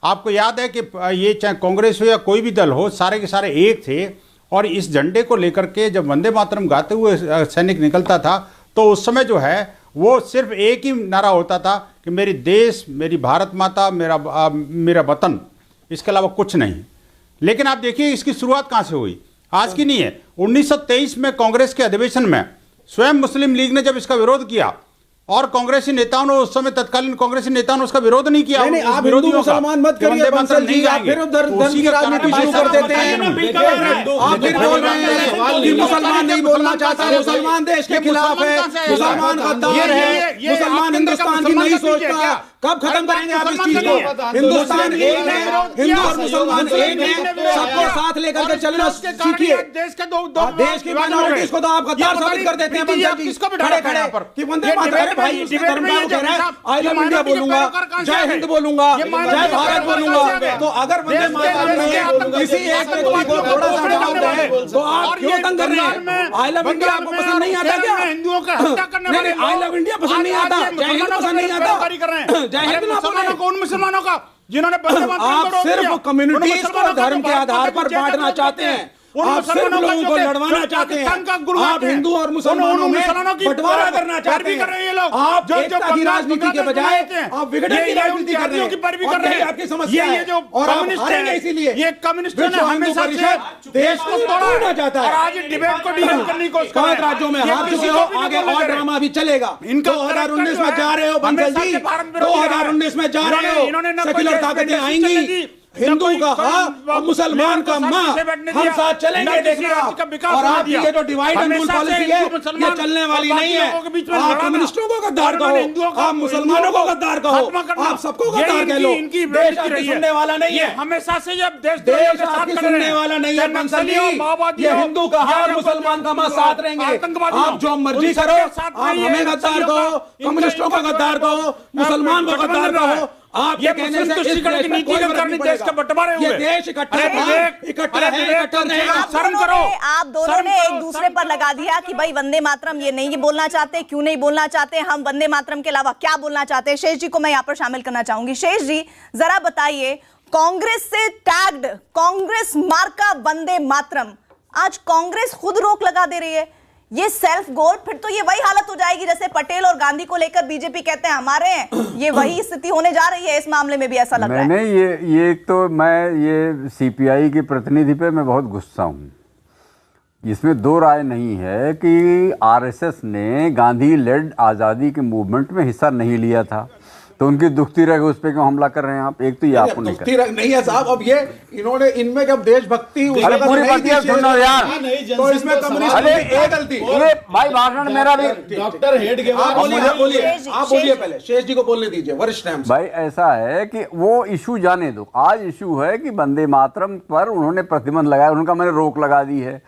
आपको याद है कि ये चाहे कांग्रेस हो या कोई भी दल हो, सारे के सारे एक थे। और इस झंडे को लेकर के जब वंदे मातरम गाते हुए सैनिक निकलता था तो उस समय जो है वो सिर्फ एक ही नारा होता था कि मेरी देश, मेरी भारत माता, मेरा वतन, इसके अलावा कुछ नहीं। लेकिन आप देखिए इसकी शुरुआत कहां से हुई, आज की नहीं है। 1923 में कांग्रेस के अधिवेशन में स्वयं मुस्लिम लीग ने जब इसका विरोध किया और कांग्रेसी नेताओं ने उस समय तत्कालीन कांग्रेसी नेताओं ने उसका विरोध नहीं किया। नहीं, आप हिंदू मुसलमान मत करिए बंसल जी, आप फिर उधर धर्म की राजनीति शुरू कर देते हैं। आप फिर बोल रहे हैं कि मुसलमान नहीं बोलना चाहता, मुसलमान देश के खिलाफ है, मुसलमान गद्दार है, मुसलमान हिंदुस्तान की नहीं सोचता। कब खत्म करेंगे आप इस चीज को? हिंदुस्तान एक है, हिंदू और मुसलमान एक है, सबको साथ लेकर के चलना सीखिए। देश की माइनॉरिटीज को तो आप गद्दार साबित कर देते हैं बंसल जी, खड़े खड़े कि वंदे मातरम भाई धर्म का कह रहा है, आई लव इंडिया बोलूंगा, जय हिंद बोलूंगा, जय भारत बोलूंगा। तो अगर वंदे मातरम में किसी एक व्यक्ति को थोड़ा सा जवाब है तो आप क्यों तंग कर रहे हैं? आई लव इंडिया आपको पसंद नहीं आता क्या? हिंदुओं का हत्या करने वाले, नहीं, आई लव इंडिया पसंद नहीं आता, जय हिंद पसंद नहीं आता, जय हिंद मुसलमानों को, उन मुसलमानों का जिन्होंने आप सिर्फ कम्युनिटीज को धर्म के आधार पर बांटना चाहते हैं, आप सिर्फ लोगों को लड़वाना चाहते हैं। आप हिंदू और मुसलमानों में बंटवारा करना चाहते हैं। आप एकता की राजनीति के बजाय आप विघटन की राजनीति कर रहे हैं और यही आपकी समस्या है। और आप हारेंगे इसीलिए। ये कम्युनिस्टों ने हमेशा देश को तोड़ना चाहता है। आज डिबेट को डिबेट करने की कोशिश कर रहे हैं। 5 राज्यों में हार चुके हो, आगे और ड्रामा भी चलेगा। 2019 में जा रहे हो बंसल जी, 2019 में जा रहे हो, सेक्युलर ताकतें आएंगी, हिंदू का हा और मुसलमान का माँ, हम साथ चलेंगे देखना। और आपकी ये जो डिवाइड एंड रूल पॉलिसी है ये चलने वाली नहीं है। आप कम्युनिस्टों को गद्दार कहो, आप मुसलमानों को गद्दार कहो, आप सबको गद्दार कह लो। देश आपकी सुनने वाला नहीं है, हमेशा से जब देश आपकी सुनने वाला नहीं है बंसल जी। ये हिंदू का हा और मुसलमान का माँ साथ रहेंगे। आप जो मर्जी करो, आप हमें गद्दार कहो, कम्युनिस्टों को गद्दार कहो, मुसलमान को गद्दार कहो। आप ये कहने से इस देश में कोई फर्क नहीं पड़ेगा। ये देश इकट्ठा रहेगा। शर्म करो। आप दोनों ने एक दूसरे पर लगा दिया कि भाई वंदे मातरम ये नहीं बोलना चाहते, क्यों नहीं बोलना चाहते, हम वंदे मातरम के अलावा क्या बोलना चाहते हैं। शेष जी को मैं यहाँ पर शामिल करना चाहूंगी। शेष जी जरा बताइए, कांग्रेस से टैग्ड कांग्रेस मार्का वंदे मातरम, आज कांग्रेस खुद रोक लगा दे रही है। ये सेल्फ गोल, फिर तो ये वही हालत हो जाएगी जैसे पटेल और गांधी को लेकर बीजेपी कहते हैं हमारे हैं। ये वही स्थिति होने जा रही है इस मामले में भी, ऐसा लग रहा है। मैंने ये तो मैं ये सीपीआई के प्रतिनिधि पे मैं बहुत गुस्सा हूँ। इसमें दो राय नहीं है कि आरएसएस ने गांधी लेड आज़ादी के मूवमेंट में हिस्सा नहीं लिया था, तो उनकी दुखती रह गई, उस पर क्यों हमला कर रहे हैं आप? एक तो ये आपको नहीं है साहब। अब ये इन्होंने इनमें जब देशभक्ति सुनना यार, तो इसमें कम्युनिस्ट एक गलती। ये भाई भाषण मेरा भी डॉक्टर हेडगे, आप बोलिए पहले, शेष जी को बोलने दीजिए, वरिष्ठ हैं। भाई ऐसा है कि वो इशू जाने दो। आज इशू है कि वंदे मातरम पर उन्होंने प्रतिबंध लगाया, उनका मैंने रोक लगा दी है।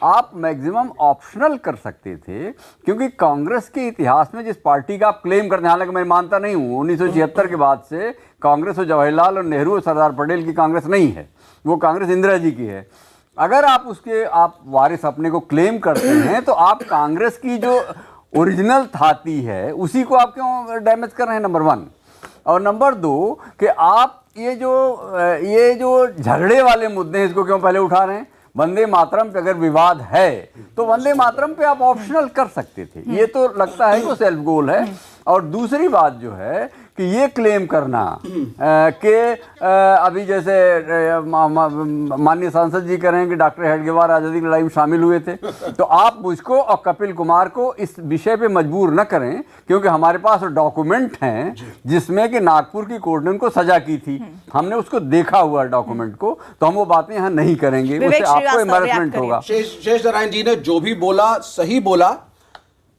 आप मैक्सिमम ऑप्शनल कर सकते थे, क्योंकि कांग्रेस के इतिहास में जिस पार्टी का आप क्लेम करते हैं, हालांकि मैं मानता नहीं हूँ 1976 के बाद से कांग्रेस और जवाहरलाल और नेहरू और सरदार पटेल की कांग्रेस नहीं है, वो कांग्रेस इंदिरा जी की है। अगर आप उसके आप वारिस अपने को क्लेम करते हैं तो आप कांग्रेस की जो ओरिजिनल थाती है उसी को आप क्यों डैमेज कर रहे हैं, नंबर 1। और नंबर 2 कि आप ये जो झगड़े वाले मुद्दे हैं इसको क्यों पहले उठा रहे हैं। वंदे मातरम पे अगर विवाद है तो वंदे मातरम पे आप ऑप्शनल कर सकते थे। ये तो लगता है कि सेल्फ गोल है। और दूसरी बात जो है कि ये क्लेम करना कि अभी जैसे माननीय सांसद जी कह रहे हैं कि डॉक्टर हेडगेवार आज़ादी की लड़ाई में शामिल हुए थे, तो आप मुझको और कपिल कुमार को इस विषय पे मजबूर न करें, क्योंकि हमारे पास डॉक्यूमेंट हैं जिसमें कि नागपुर की कोर्ट ने उनको सजा की थी, हमने उसको देखा हुआ डॉक्यूमेंट को, तो हम वो बातें यहाँ नहीं करेंगे, उससे आपको एम्बैरेसमेंट होगा। शेष नारायण जी ने जो भी बोला सही बोला।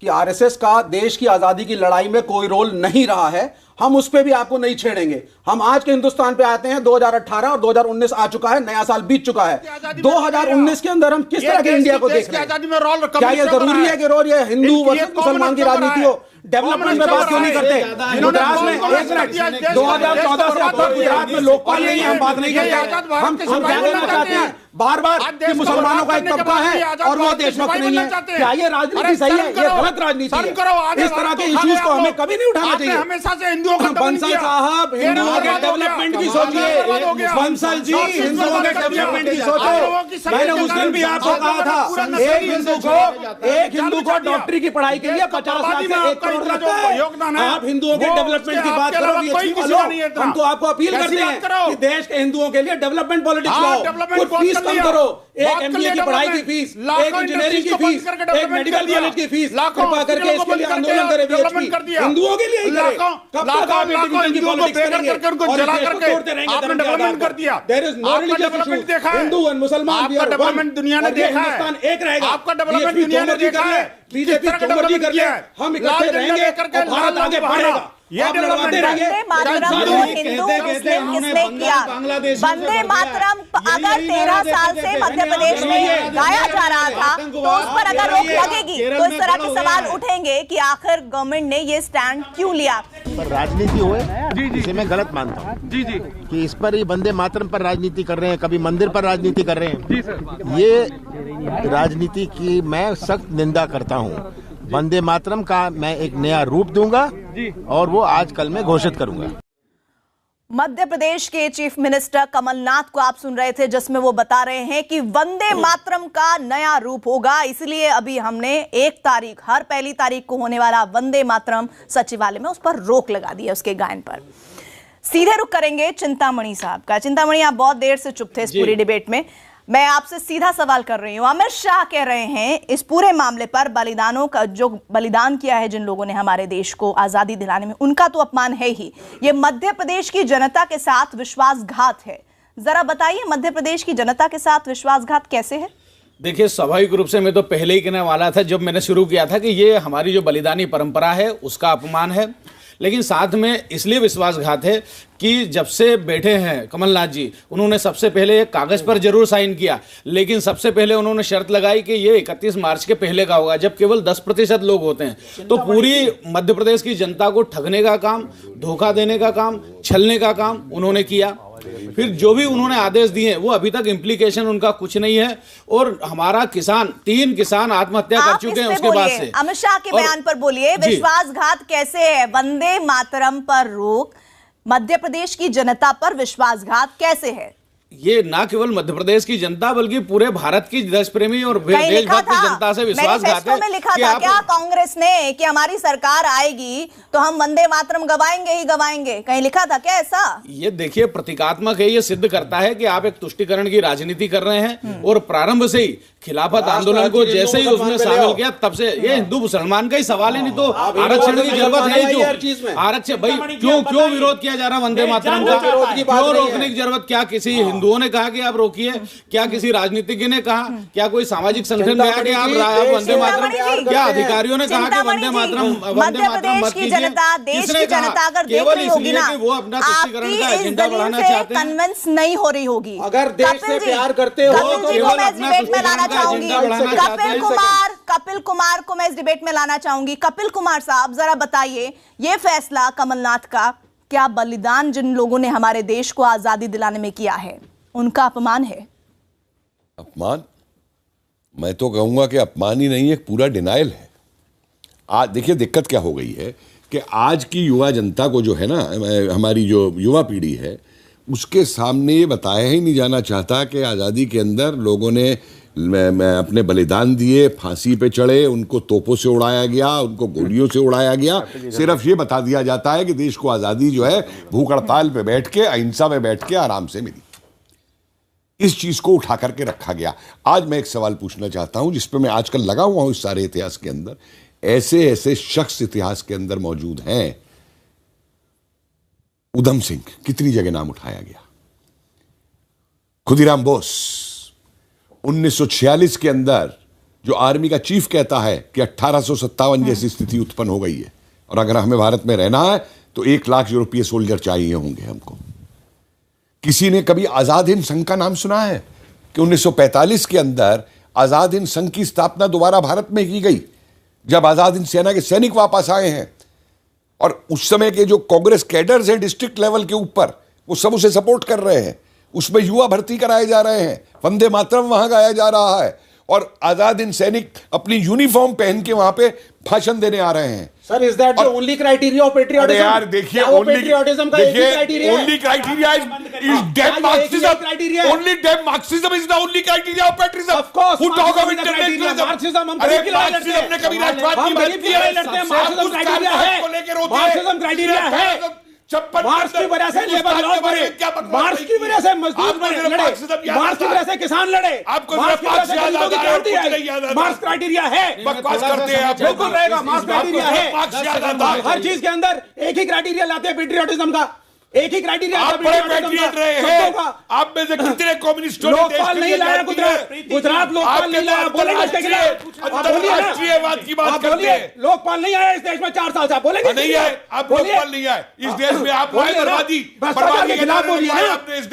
कि आरएसएस का देश की आजादी की लड़ाई में कोई रोल नहीं रहा है, हम उस पे भी आपको नहीं छेड़ेंगे। हम आज के हिंदुस्तान पे आते हैं, 2018 और 2019 आ चुका है, नया साल बीत चुका है। 2019 के अंदर हम किस तरह के इंडिया को देख रहे हैं? क्या ये जरूरी है कि रोल ये हिंदू वर्सेस मुसलमान की राजनीति हो? डेवलपमेंट में बात क्यों नहीं करते? गुजरात में 2014 से अब तक गुजरात में लोकपाल नहीं है, हम बात नहीं करते। हम क्या कहना चाहते हैं बार बार कि मुसलमानों का एक तबका है और वो देशभक्त नहीं है? क्या ये राजनीति सही है? ये गलत राजनीति है। इस तरह के इश्यूज को हमें कभी नहीं उठाना चाहिए। हमेशा से हिंदुओं का बंसल साहब, हिंदुओं के डेवलपमेंट की सोचिए। बंसल जी, हिंदुओं के डेवलपमेंट की सोचो। मैंने उस दिन भी आपको कहा था, एक हिंदू को डॉक्टरी की पढ़ाई के लिए 50 लाख से 1 करोड़ लगता है। आप हिंदुओं के डेवलपमेंट की बात करो, ये ठीक लो। हम तो आपको अपील करते हैं कि देश के हिंदुओं के लिए डेवलपमेंट पॉलिटिक्स लाओ। कुछ फीस कम करो, एक एमबीए की पढ़ाई की फीस, एक इंजीनियरिंग की फीस, एक मेडिकल कॉलेज की फीस, कृपा करके इसके लिए आंदोलन करें। हिंदुओं के लिए ही करें। कब तक आप डिवीजन की पॉलिटिक्स करेंगे और जला करके आपने डेवलपमेंट कर दिया? There is no religious issue. Hindu and मुसलमान आपका डेवलपमेंट दुनिया ने देखा है। हिंदुस्तान एक रहेगा। आपका डेवलपमेंट दुनिया ने देखा है। बीजेपी जो मर्जी कर ले, हम इकट्ठे रहेंगे और भारत आगे बढ़ेगा। ये डेवलपमेंट वंदे मातरम को हिंदू मुस्लिम किसने किया? वंदे मातरम अगर 13 साल से मध्य प्रदेश में गाया जा रहा था तो उस पर अगर रोक लगेगी तो इस तरह के सवाल उठेंगे कि आखिर गवर्नमेंट ने ये स्टैंड क्यों लिया? पर राजनीति हुए जिसे मैं गलत मानता हूँ कि इस पर ही वंदे मातरम पर राजनीति कर रहे हैं, कभी मंदिर पर राजनीति कर रहे हैं। ये राजनीति की मैं सख्त निंदा करता हूँ। वंदे मातरम का मैं एक नया रूप दूंगा और वो आज कल में घोषित करूंगा। मध्य प्रदेश के चीफ मिनिस्टर कमलनाथ को आप सुन रहे थे, जिसमें वो बता रहे हैं कि वंदे मातरम का नया रूप होगा, इसलिए अभी हमने 1 तारीख, हर पहली तारीख को होने वाला वंदे मातरम सचिवालय में उस पर रोक लगा दी है, उसके गायन पर। सीधे रुख करेंगे चिंतामणि साहब का। चिंतामणि, आप बहुत देर से चुप थे इस पूरी डिबेट में, मैं आपसे सीधा सवाल कर रही हूं। अमित शाह कह रहे हैं इस पूरे मामले पर बलिदानों का, जो बलिदान किया है जिन लोगों ने हमारे देश को आजादी दिलाने में, उनका तो अपमान है ही, ये मध्य प्रदेश की जनता के साथ विश्वासघात है। जरा बताइए मध्य प्रदेश की जनता के साथ विश्वासघात कैसे है? देखिए, स्वाभाविक रूप से मैं तो पहले ही कहने वाला था जब मैंने शुरू किया था कि ये हमारी जो बलिदानी परंपरा है उसका अपमान है, लेकिन साथ में इसलिए विश्वासघात है कि जब से बैठे हैं कमलनाथ जी, उन्होंने सबसे पहले एक कागज पर जरूर साइन किया, लेकिन सबसे पहले उन्होंने शर्त लगाई कि ये 31 मार्च के पहले का होगा, जब केवल 10% लोग होते हैं। तो पूरी मध्य प्रदेश की जनता को ठगने का काम, धोखा देने का काम, छलने का काम उन्होंने किया। फिर जो भी उन्होंने आदेश दिए वो अभी तक इम्प्लीकेशन उनका कुछ नहीं है, और हमारा किसान, 3 किसान आत्महत्या कर चुके हैं उसके बाद से। अमित शाह के बयान पर बोलिए, विश्वासघात कैसे है? वंदे मातरम पर रोक मध्य प्रदेश की जनता पर विश्वासघात कैसे है? ये ना केवल मध्य प्रदेश की जनता बल्कि पूरे भारत की देश प्रेमी और देशभक्त जनता से विश्वासघात है। में लिखा था क्या कांग्रेस ने कि हमारी सरकार आएगी तो हम वंदे मातरम गवाएंगे ही गवाएंगे? कहीं लिखा था क्या ऐसा? ये देखिए, प्रतीकात्मक है, ये सिद्ध करता है कि आप एक तुष्टीकरण की राजनीति कर रहे हैं, और प्रारंभ से ही खिलाफत आंदोलन को जैसे ही उसमें शामिल किया तब से ये हिंदू मुसलमान का ही सवाल है, नहीं तो आरक्षण की जरूरत है जो आरक्षण, भाई क्यों विरोध किया जा रहा वंदे मातरम का? क्यों रोकने की जरूरत? क्या किसी हिंदुओं ने कहा कि आप रोकिए? क्या किसी राजनीतिज्ञ ने कहा? क्या कोई सामाजिक संगठन ने कहा कि आप वंदे मातरम? क्या अधिकारियों ने कहा कि वंदे मातरम मत कीजिए? किसने कहा? केवल इसलिए कि वो अपना तुष्टीकरण का एजेंडा बढ़ाना चाहते हैं। कन्विंस नहीं हो रही होगी। अगर देश से प्यार करते हो तो केवल अपना तुष्टीकरण कपिल कुमार को मैं इस डिबेट में लाना चाहूंगी। कपिल कुमार साहब, जरा बताइए, ये फैसला कमलनाथ का क्या बलिदान जिन लोगों ने हमारे देश को आजादी दिलाने में किया है उनका अपमान है? अपमान? मैं तो कहूंगा कि अपमान ही नहीं, एक पूरा डिनायल है। आज देखिए दिक्कत क्या हो गई है कि आज की युवा जनता को जो है ना, हमारी जो युवा पीढ़ी है, उसके सामने ये बताया ही नहीं जाना चाहता कि आज़ादी के अंदर लोगों ने अपने बलिदान दिए, फांसी पे चढ़े, उनको तोपों से उड़ाया गया, उनको गोलियों से उड़ाया गया। सिर्फ ये बता दिया जाता है कि देश को आज़ादी जो है भूख हड़ताल पे बैठ के, अहिंसा में बैठ के आराम से मिली। इस चीज को उठा करके रखा गया। आज मैं एक सवाल पूछना चाहता हूं जिस पे मैं आजकल लगा हुआ हूं इस सारे इतिहास के अंदर। ऐसे ऐसे शख्स इतिहास के अंदर मौजूद हैं। उधम सिंह, कितनी जगह नाम उठाया गया। खुदीराम बोस 1946 के अंदर जो आर्मी का चीफ कहता है कि 1857 जैसी स्थिति उत्पन्न हो गई है और अगर हमें भारत में रहना है तो 1 लाख यूरोपीय सोल्जर चाहिए होंगे हमको। किसी ने कभी आजाद हिंद संघ का नाम सुना है कि 1945 के अंदर आजाद हिंद संघ की स्थापना दोबारा भारत में की गई, जब आजाद हिंद सेना के सैनिक वापस आए हैं और उस समय के जो कांग्रेस कैडर्स हैं डिस्ट्रिक्ट लेवल के ऊपर, वो सब उसे सपोर्ट कर रहे हैं, उसमें युवा भर्ती कराए जा रहे हैं, वंदे मातरम वहां गाया जा रहा है और आजाद हिंद सैनिक अपनी यूनिफॉर्म पहन के वहां पे भाषण देने आ रहे हैं। Sir, is that the only criteria of patriotism? यार देखिए, पेट्रियोटिज्म का एक ही क्राइटेरिया है। Only criteria is damn Marxism. Only damn Marxism is the only criteria of patriotism. Of course, who talk of internationalism? Marxism हम अरे कभी लड़ते हैं, ने कभी राष्ट्रवाद की बात की है? मार्क्सिज्म क्राइटेरिया है, मार्क्सिज्म क्राइटेरिया है। मार्क्स की वजह से लेबर लॉ बने, मार्क्स की वजह से मजदूर लड़े, मार्क्स की वजह से किसान लड़े, आपको मार्क्स क्राइटेरिया है। बकवास करते हैं आप, बिल्कुल रहेगा, मार्क्स क्राइटेरिया है। हर चीज के अंदर एक ही क्राइटेरिया लाते हैं पेट्रियोटिज्म का, एक ही क्राइटेरिया। आप बड़े पैट्रियट रहे हैं, आप में से कितने कम्युनिस्टों ने लोकपाल नहीं लाया गुजरात लोकपाल नहीं लाया, बोलेंगे इसके खिलाफ? अंतरराष्ट्रीयवाद की बात करते हैं। लोकपाल नहीं आया इस देश में 4 साल से, आप बोलेंगे? नहीं आए, आप लोकपाल नहीं आए इस देश में, आप बर्बादी के खिलाफ बोलिए।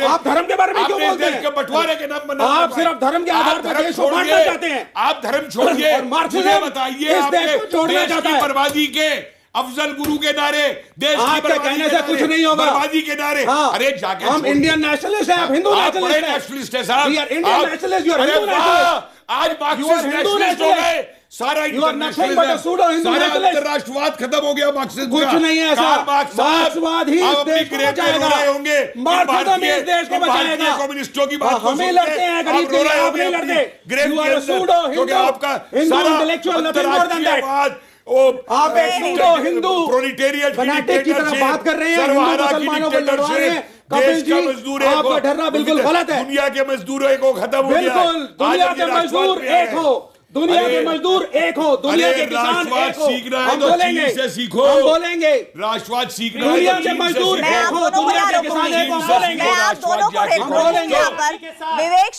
आप धर्म के बारे में क्यों बोलते हैं? बंटवारे के नाम बना, आप सिर्फ धर्म के आधार पर देश को बांटना चाहते हैं। आप धर्म छोड़िए और मार्क्सिज्म बताइए इस देश को छोड़ना चाहता है। बर्बादी के अफजल गुरु के नारे, देश की कहने से कुछ नहीं होगा, बर्बादी के नारे। अरे जाके हम इंडियन नेशनलिस्ट हैं, आप हिंदू नेशनलिस्ट हैं साहब। Indian nationalist, you are Hindu nationalist. आज मार्क्सिस्ट नेशनलिस्ट हो गए, सारा अंतरराष्ट्रवाद खत्म हो गया। मार्क्सिज्म कुछ नहीं है सर, मार्क्सवाद ही इस देश को बचाएगा, मार्क्सिज्म इस देश को बचाएगा। कम्युनिस्टों की बात हम ही लड़ते हैं, गरीब के लिए आप नहीं लड़ते। You are pseudo Hindu, Hindu intellectual, nothing more than that. आप एक सूडो हिंदू फैनेटिक की तरह बात कर रहे हैं, हिंदू मुसलमानों को लड़वा रहे हैं। कपिल जी, आपका डरना बिल्कुल गलत है। दुनिया के मजदूरों को खत्म हो गया। बिल्कुल, दुनिया के मजदूर एक हो, दुनिया के मजदूर एक हो, दुनिया के किसान एक हो। हम बोलेंगे, सीखो, हम बोलेंगे राष्ट्रवाद सीखना है। दुनिया के मजदूर एक हो, दुनिया के किसान एक हो। बोलेंगे, मैं आप दोनों को यहाँ पर विवेक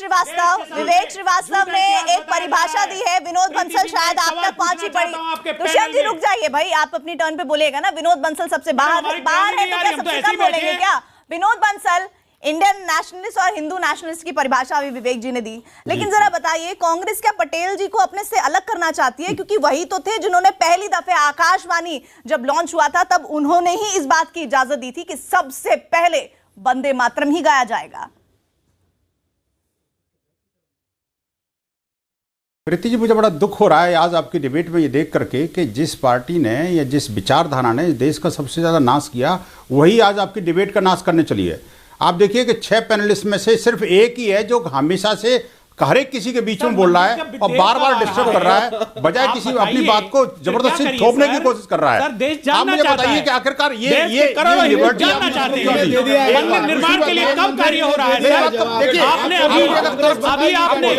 श्रीवास्तव ने एक परिभाषा दी है। विनोद बंसल शायद आप तक पहुंची पड़ी। दुष्यंत जी रुक जाइए भाई, आप अपनी टर्न पे बोलेगा ना। विनोद बंसल सबसे बाहर है, तो क्या सबसे कम बोलेंगे क्या? विनोद बंसल, इंडियन नेशनलिस्ट और हिंदू नेशनलिस्ट की परिभाषा अभी विवेक जी ने दी, लेकिन जरा बताइए, कांग्रेस क्या पटेल जी को अपने से अलग करना चाहती है? क्योंकि वही तो थे जिन्होंने पहली दफे आकाशवाणी जब लॉन्च हुआ था तब उन्होंने ही इस बात की इजाजत दी थी कि सबसे पहले वंदे मातरम ही गाया जाएगा। प्रीति जी, मुझे बड़ा दुख हो रहा है आज आपकी डिबेट में ये देख करके कि जिस पार्टी ने या जिस विचारधारा ने देश का सबसे ज्यादा नाश किया, वही आज आपकी डिबेट का नाश करने चली है। आप देखिए कि 6 पैनलिस्ट में से सिर्फ एक ही है जो हमेशा से हर एक किसी के बीच में बोल रहा है और बार-बार डिस्टर्ब कर रहा है, बजाय किसी अपनी बात को जबरदस्ती थोपने की कोशिश कर रहा है। आप मुझे बताइए कि आखिरकार ये लिबर्टी निर्माण के लिए कब कार्य हो रहा है? आपने अभी आपने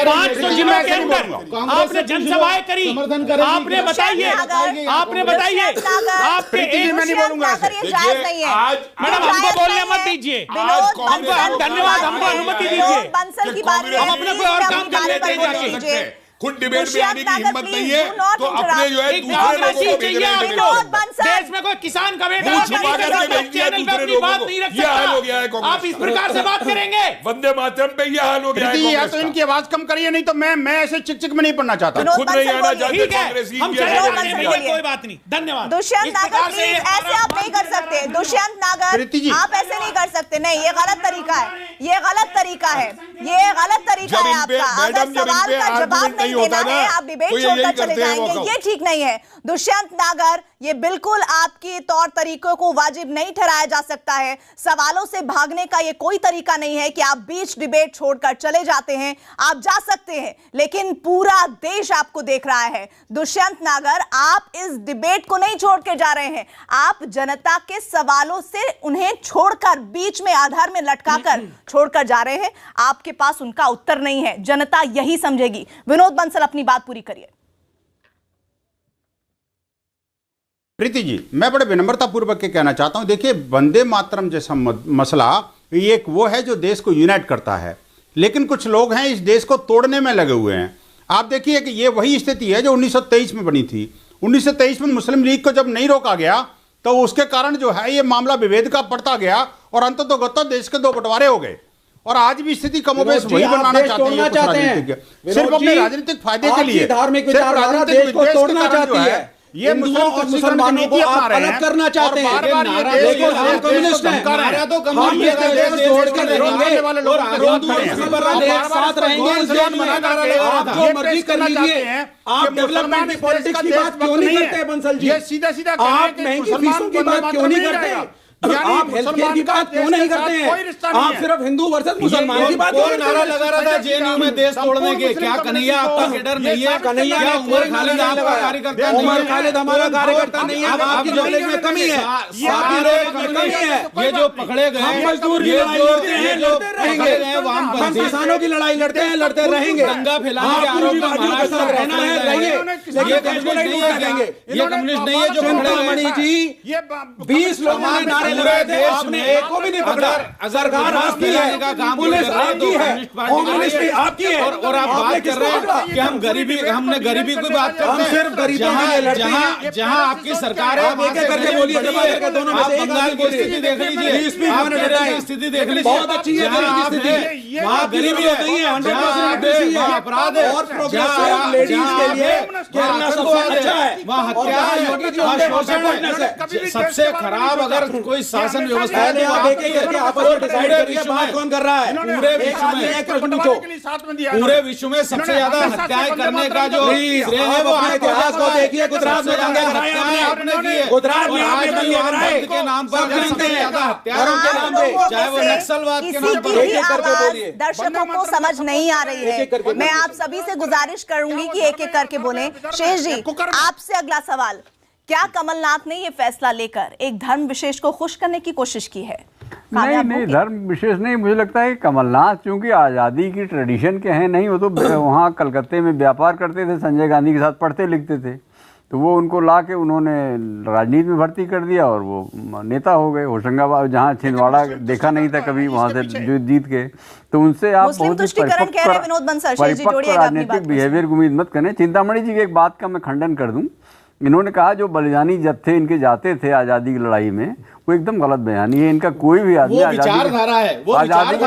500 जिलों के अंदर आपने जनसभाएं करी, आपने बताइए आपके मैडम हमको बोलने मत दीजिए, धन्यवाद, हमको अनुमति दीजिए। बंसल की बात हम अपने कोई और काम कर लेते हैं जाके। खुद डिबेट में आने की हिम्मत नहीं है तो अपने जो है दूसरे लोगों को भेज रहे हैं। देश में कोई किसान का बेटा चैनल पे अपनी बात नहीं रख सकता। आप इस प्रकार से बात करेंगे? वंदे मातरम पे ये हाल हो गया है। या तो इनकी आवाज कम करिए, नहीं तो मैं ऐसे चिक में नहीं पढ़ना चाहता। खुद नहीं आना चाहते कांग्रेस, हम कोई बात नहीं। धन्यवाद। दुष्यंत नागर प्लीज, ऐसे आप नहीं कर सकते। दुष्यंत नागर आप ऐसे नहीं कर सकते। नहीं, ये गलत तरीका है, ये गलत तरीका है, ये गलत तरीका है आपका। अगर सवाल का जवाब नहीं देना है, आप डिबेट छोड़कर चले जाएंगे, ये ठीक नहीं है। दुष्यंत नागर, ये बिल्कुल आपकी तौर तरीकों को वाजिब नहीं ठहराया जा सकता है। सवालों से भागने का ये कोई तरीका नहीं है कि आप बीच डिबेट छोड़कर चले जाते हैं। आप जा सकते हैं, लेकिन पूरा देश आपको देख रहा है। दुष्यंत नागर, आप इस डिबेट को नहीं छोड़ के जा रहे हैं, आप जनता के सवालों से उन्हें छोड़कर बीच में आधार में लटकाकर छोड़कर जा रहे हैं। आपके पास उनका उत्तर नहीं है, जनता यही समझेगी। विनोद बंसल, अपनी बात पूरी करिए। प्रीति जी, मैं बड़े विनम्रता पूर्वक के कहना चाहता हूं, देखिए वंदे मातरम जैसा मसला ये एक वो है जो देश को यूनाइट करता है। लेकिन कुछ लोग हैं इस देश को तोड़ने में लगे हुए हैं। आप देखिए कि ये वही स्थिति है जो 1923 में बनी थी। 1923 में मुस्लिम लीग को जब नहीं रोका गया तो उसके कारण जो है ये मामला विभेद का बढ़ता गया और अंततोगत्वा देश के दो बंटवारे हो गए। और आज भी स्थिति कमोबेश वही बनाना चाहते हैं, सिर्फ अपने राजनीतिक फायदे के लिए, धार्मिक विचारधारा देश को तोड़ना चाहती है। ये मुस्लिम और मुसलमानों को आप अलग करना चाहते हैं। देखो हम कम्युनिस्ट हैं, हम ये देश तोड़ कर रहेंगे और एक साथ रहेंगे। आप जो मर्जी कर लीजिए, आप डेवलपमेंट की पॉलिटिक्स की बात क्यों नहीं करते बंसल जी? सीधा सीधा आप महंगी फीसों की बात क्यों नहीं करते? आप हेल्थकेयर की बात क्यों नहीं करते हैं? आप सिर्फ हिंदू वर्सेस मुसलमान की बात कौन नारा लगा रहा था जेएनयू में देश तोड़ने के? क्या कन्हैया आपका लीडर नहीं है? कन्हैया क्या उमर खालिद आपका कार्यकर्ता? उमर खालिद हमारा कार्यकर्ता नहीं है। आपकी नॉलेज में कमी है, आपकी नॉलेज में कमी है। ये जो पकड़े गए, मजदूर की लड़ाई लड़ते हैं, लड़ते रहेंगे। हम किसानों की लड़ाई लड़ते हैं, लड़ते रहेंगे। दंगा फैलाने के आरोप में महाराष्ट्र में रहना है, रहिए। ये कम्युनिस्ट नहीं है, ये कम्युनिस्ट नहीं है जो चिंतामणि जी 20 लोगों ने नारे लगाए थे, आपने एक को भी नहीं पकड़ा। सरकार आपकी है, पुलिस आपकी है, होम मिनिस्ट्री आपकी है। और आप बात कर रहे हैं कि हम गरीबी, हमने गरीबी की बात करते हैं। सिर्फ गरीबों के लिए लड़ते हैं। जहां आपकी सरकार है, आप एक एक करके बोलिए, दोनों में से एक बंगाल की स्थिति देख लीजिए, आप केरल की स्थिति देख लीजिए, बहुत अच्छी है केरल की स्थिति। वहाँ गरीबी होती है, 100% अपराध है और प्रोग्रेसिव लेडीज के लिए केरला सबसे अच्छा है। वहाँ हत्या, सबसे खराब अगर कोई शासन व्यवस्था है, आप एक एक करके आपस में डिसाइड करिए बात कौन कर रहा है। पूरे विश्व में सबसे ज्यादा हत्याएं करने का जो श्रेय है वो इतिहास को देखिए। गुजरात में दंगे कराए आपने किए, गुजरात में आपने दंगे कराए के नाम पर सबसे ज्यादा हत्यारों के नाम पे, चाहे वो नक्सलवाद के नाम पर। किसी की आवाज दर्शकों को समझ नहीं आ रही है। मैं आप सभी से गुजारिश करूंगी कि एक एक करके बोले। शेष जी, आपसे अगला सवाल, क्या कमलनाथ ने ये फैसला लेकर एक धर्म विशेष को खुश करने की कोशिश की है? नहीं, धर्म विशेष नहीं। मुझे लगता है कि कमलनाथ चूंकि आज़ादी की ट्रेडिशन के हैं नहीं, वो तो वहाँ कलकत्ते में व्यापार करते थे, संजय गांधी के साथ पढ़ते लिखते थे, तो वो उनको ला के उन्होंने राजनीति में भर्ती कर दिया और वो नेता हो गए। होशंगाबाद जहाँ छिंदवाड़ा देखा नहीं था कभी, वहाँ से जीत के, तो उनसे आप बहुत परिपक्व राजनीतिक बिहेवियर की उम्मीद मत करें। चिंतामणि जी की एक बात का मैं खंडन कर दूं। इन्होंने कहा जो बलिदानी जत्थे इनके जाते थे आज़ादी की लड़ाई में, वो एकदम गलत बयानी है। इनका कोई भी आदमी विचारधारा है, वो आज़ादी की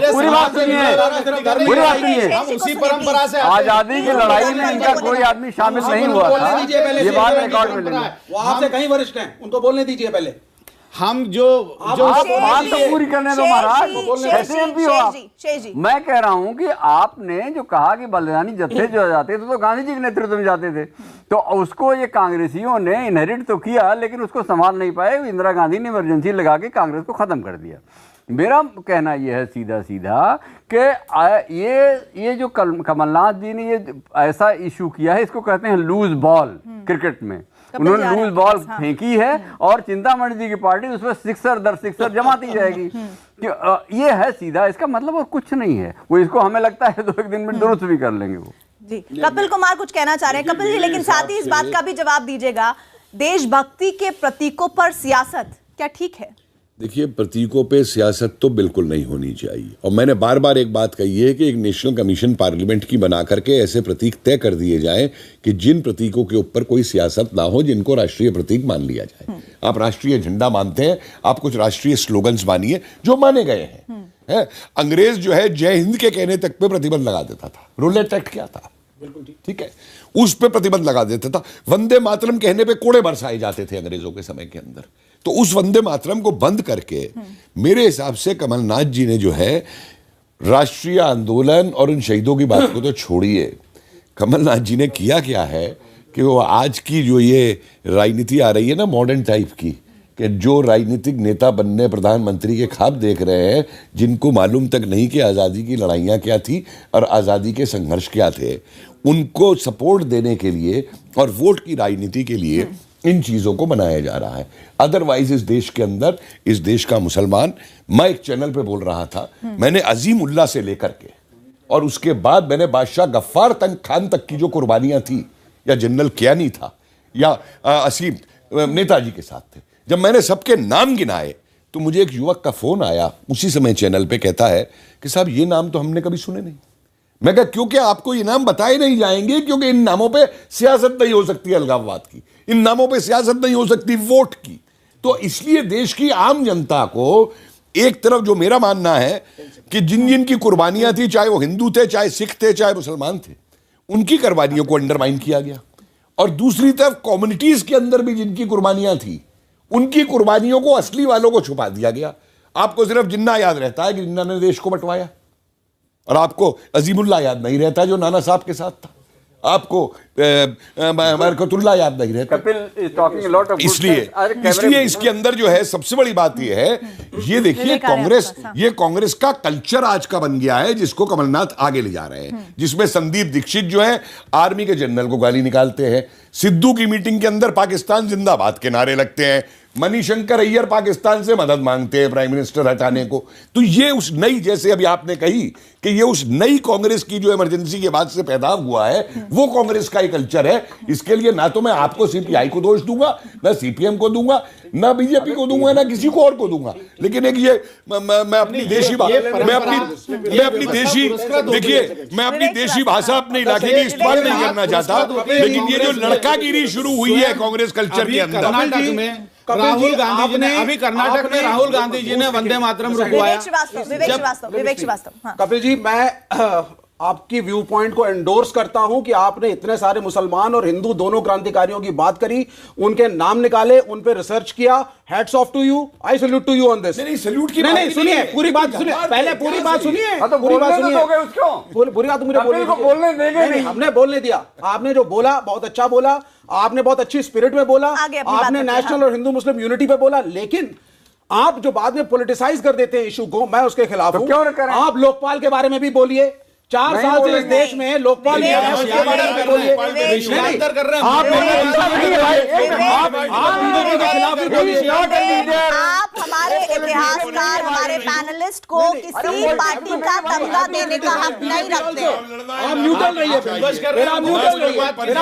पूरी बात नहीं है, उसी परंपरा से आज़ादी की लड़ाई में इनका कोई आदमी शामिल नहीं हुआ था। ये बात रिकॉर्ड में लेंगे। वो आपसे कहीं वरिष्ठ हैं, उनको बोलने दीजिए पहले। हम जो बात तो पूरी करने दो महाराज, कैसे एमपी हो आप? मैं कह रहा हूं कि आपने जो कहा कि बलिदानी जत्थे जो जाते थे तो गांधी जी के नेतृत्व में जाते थे, तो उसको ये कांग्रेसियों ने इनहेरिट तो किया लेकिन उसको संभाल नहीं पाए। इंदिरा गांधी ने इमरजेंसी लगा के कांग्रेस को खत्म कर दिया। मेरा कहना यह है सीधा सीधा कि ये जो कमलनाथ जी ने ये ऐसा इशू किया है, इसको कहते हैं लूज बॉल क्रिकेट में। उन्होंने लूज बॉल फेंकी है और चिंतामणि जी की पार्टी उस पर सिक्सर दर सिक्सर जमाती जाएगी। ये है सीधा इसका मतलब, और कुछ नहीं है। वो इसको हमें लगता है 2 दिन में दुरुस्त भी कर लेंगे वो। जी, कपिल कुमार कुछ कहना चाह रहे हैं। कपिल जी, लेकिन साथ ही इस बात का भी जवाब दीजिएगा, देशभक्ति के प्रतीकों पर सियासत क्या ठीक है? देखिए, प्रतीकों पे सियासत तो बिल्कुल नहीं होनी चाहिए। और मैंने बार बार एक बात कही है कि एक नेशनल कमीशन पार्लियामेंट की बना करके ऐसे प्रतीक तय कर दिए जाएं कि जिन प्रतीकों के ऊपर कोई सियासत ना हो, जिनको राष्ट्रीय प्रतीक मान लिया जाए। आप राष्ट्रीय झंडा मानते हैं, आप कुछ राष्ट्रीय स्लोगन्स मानिए जो माने गए हैं। अंग्रेज जो है जय हिंद के कहने तक पे प्रतिबंध लगा देता था। रूलेट एक्ट क्या था, ठीक है, उस पे प्रतिबंध लगा देता था। वंदे मातरम कहने पे कोड़े बरसाए जाते थे अंग्रेजों के समय के अंदर। तो उस वंदे मातरम को बंद करके मेरे हिसाब से कमलनाथ जी ने जो है राष्ट्रीय आंदोलन और उन शहीदों की बात को तो छोड़िए, कमलनाथ जी ने किया क्या है कि वो आज की जो ये राजनीति आ रही है ना मॉडर्न टाइप की, कि जो राजनीतिक नेता बनने प्रधानमंत्री के ख्वाब देख रहे हैं, जिनको मालूम तक नहीं कि आज़ादी की लड़ाइयाँ क्या थी और आज़ादी के संघर्ष क्या थे, उनको सपोर्ट देने के लिए और वोट की राजनीति के लिए इन चीज़ों को बनाया जा रहा है। अदरवाइज इस देश के अंदर, इस देश का मुसलमान, मैं एक चैनल पे बोल रहा था, मैंने अजीम उल्लाह से लेकर के और उसके बाद मैंने बादशाह गफ्फार खान तक की जो कुर्बानियां थी, या जनरल कियानी था या असीम नेताजी के साथ थे, जब मैंने सबके नाम गिनाए तो मुझे एक युवक का फोन आया उसी समय चैनल पे, कहता है कि साहब ये नाम तो हमने कभी सुने नहीं। मैं कहा क्योंकि आपको ये नाम बताए नहीं जाएंगे, क्योंकि इन नामों पे सियासत नहीं हो सकती अलगाववाद की, इन नामों पे सियासत नहीं हो सकती वोट की। तो इसलिए देश की आम जनता को एक तरफ जो मेरा मानना है कि जिन जिन की कुर्बानियां थी, चाहे वो हिंदू थे, चाहे सिख थे, चाहे मुसलमान थे, उनकी कुर्बानियों को अंडरमाइन किया गया, और दूसरी तरफ कम्युनिटीज के अंदर भी जिनकी कुर्बानियां थी उनकी कुर्बानियों को, असली वालों को छुपा दिया गया। आपको सिर्फ जिन्ना याद रहता है कि जिन्ना ने देश को बंटवाया, और आपको अजीमुल्लाह याद नहीं रहता जो नाना साहब के साथ था, आपको बरकतुल्लाह याद नहीं रहता। इसलिए इसके अंदर जो है सबसे बड़ी बात यह है, ये देखिए कांग्रेस का कल्चर आज का बन गया है जिसको कमलनाथ आगे ले जा रहे हैं, जिसमें संदीप दीक्षित जो है आर्मी के जनरल को गाली निकालते हैं, सिद्धू की मीटिंग के अंदर पाकिस्तान जिंदाबाद के नारे लगते हैं, मणिशंकर अय्यर पाकिस्तान से मदद मांगते हैं प्राइम मिनिस्टर हटाने को। तो ये उस नई, जैसे अभी आपने कही कि ये उस नई कांग्रेस की जो इमरजेंसी के बाद से पैदा हुआ है, वो कांग्रेस का ही कल्चर है। इसके लिए ना तो मैं आपको सीपीआई को दोष दूंगा, ना सीपीएम को दूंगा, ना बीजेपी को दूंगा, ना किसी को और को दूंगा, लेकिन एक ये मैं अपनी देशी भाषा अपने इलाके की इस्तेमाल नहीं करना चाहता, लेकिन ये जो लड़कागिरी शुरू हुई है कांग्रेस कल्चर के अंदर, राहुल गांधी जी ने अभी कर्नाटक में राहुल गांधी जी ने वंदे मातरम रुकवाया। विवेक श्रीवास्तव, कपिल जी, मैं आपकी व्यू पॉइंट को एंडोर्स करता हूं कि आपने इतने सारे मुसलमान और हिंदू दोनों क्रांतिकारियों की बात करी, उनके नाम निकाले, उन पे रिसर्च किया। Hats off to you, I salute to you on this. नहीं, सैल्यूट की नहीं, सुनिए पूरी बात, सुनिए पहले पूरी बात सुनिए, पूरी बात सुनिए, पूरी बात मुझे बोलने देंगे, हमने बोलने दिया। आपने जो बोला बहुत अच्छा बोला, आपने बहुत अच्छी स्पिरिट में बोला, आपने नेशनल और हिंदू मुस्लिम यूनिटी पे बोला, लेकिन आप जो बाद में पॉलिटिसाइज कर देते हैं इशू को, मैं उसके खिलाफ हूं। आप लोकपाल के बारे में भी बोलिए, 4 साल से इस देश में लोकपाल उसके बारे में बोलिए। आप हमारे इतिहासकार, हमारे पैनलिस्ट को किसी पार्टी का तमगा देने का हक नहीं रखते। आप न्यूट्रल रहिए,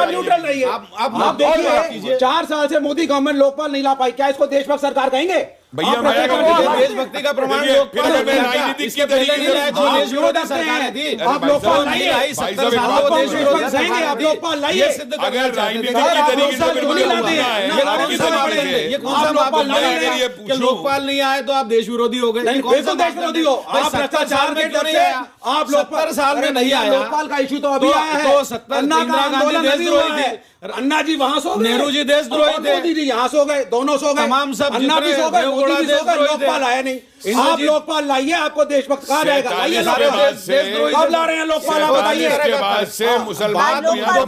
न्यूट्रल रहिए। आप देखिए 4 साल से मोदी गवर्नमेंट लोकपाल नहीं ला पाई, क्या इसको देशभक्त सरकार कहेंगे? भैया देशभक्ति का प्रमाण राजनीतिक के तरीके से तो देश विरोधी सरकारें थी। आप लोकपाल लाइए, 70 साल को देश विरोधी सहेंगे, आप लोकपाल लाइए। अगर राजनीतिक के तरीके से ये कौन सा लोकपाल नहीं, लोकपाल नहीं आए तो आप देश विरोधी हो गए? बिल्कुल देश विरोधी हो आप, भ्रष्टाचार में नहीं आया, आप 70 साल में नहीं आया। लोकपाल का इशू तो अभी आया है, तो 70 इंदिरा गांधी देशद्रोही थे, अन्ना जी वहां सो गए, नेहरू जी देशद्रोही थे, मोदी जी यहाँ सो गए, दोनों सो गए, तमाम सब अन्ना भी सो गए, मोदी भी सो गए, लोकपाल आया नहीं। आप लोकपाल लाइए, आपको देशभक्त कहा जाएगा। लाइए, कब ला रहे हैं लोकपाल, आप बताइए। के बाद से मुसलमान लोकपाल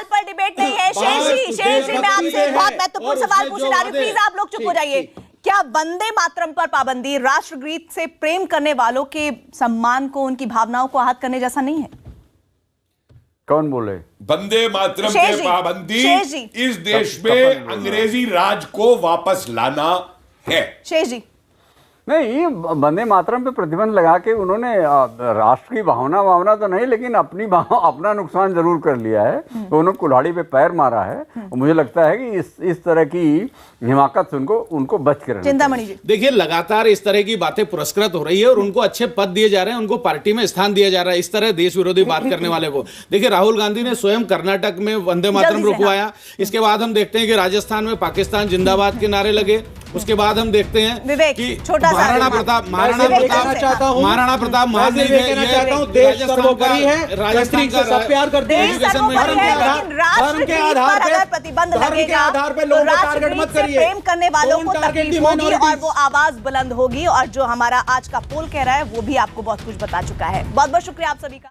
पर डिबेट नहीं है। शेष जी, मैं आपसे बहुत महत्वपूर्ण सवाल पूछने जा रही हूँ, प्लीज आप लोग चुप हो जाइए। क्या वंदे मातरम पर पाबंदी राष्ट्रगीत से प्रेम करने वालों के सम्मान को, उनकी भावनाओं को आहत करने जैसा नहीं है? कौन बोले? वंदे मातरम पे पाबंदी इस देश में अंग्रेजी राज को वापस लाना है। शेष जी, नहीं, वंदे मातरम पे प्रतिबंध लगा के उन्होंने राष्ट्र की भावना तो नहीं, लेकिन अपना नुकसान जरूर कर लिया है। तो उन्होंने कुल्हाड़ी पे पैर मारा है, और मुझे लगता है कि इस तरह की हिमाकत से उनको बच कर। चिंतामणि जी, देखिए लगातार इस तरह की बातें पुरस्कृत हो रही है और उनको अच्छे पद दिए जा रहे हैं, उनको पार्टी में स्थान दिया जा रहा है। इस तरह देश विरोधी बात करने वाले को देखिए, राहुल गांधी ने स्वयं कर्नाटक में वंदे मातरम रुकवाया। इसके बाद हम देखते हैं कि राजस्थान में पाकिस्तान जिंदाबाद के नारे लगे। उसके बाद हम देखते हैं कि महाराणा प्रताप महारानी कहना चाहता हूँ, देश सर्वोपरि है, राजस्थान का सब प्यार करते हैं, धर्म के आधार पर प्रतिबंध लगेगा तो राष्ट्रगीत से प्रेम करने वालों को तकलीफ होगी और वो आवाज बुलंद होगी। और जो हमारा आज का पोल कह रहा है वो भी आपको बहुत कुछ बता चुका है। बहुत बहुत शुक्रिया आप सभी का।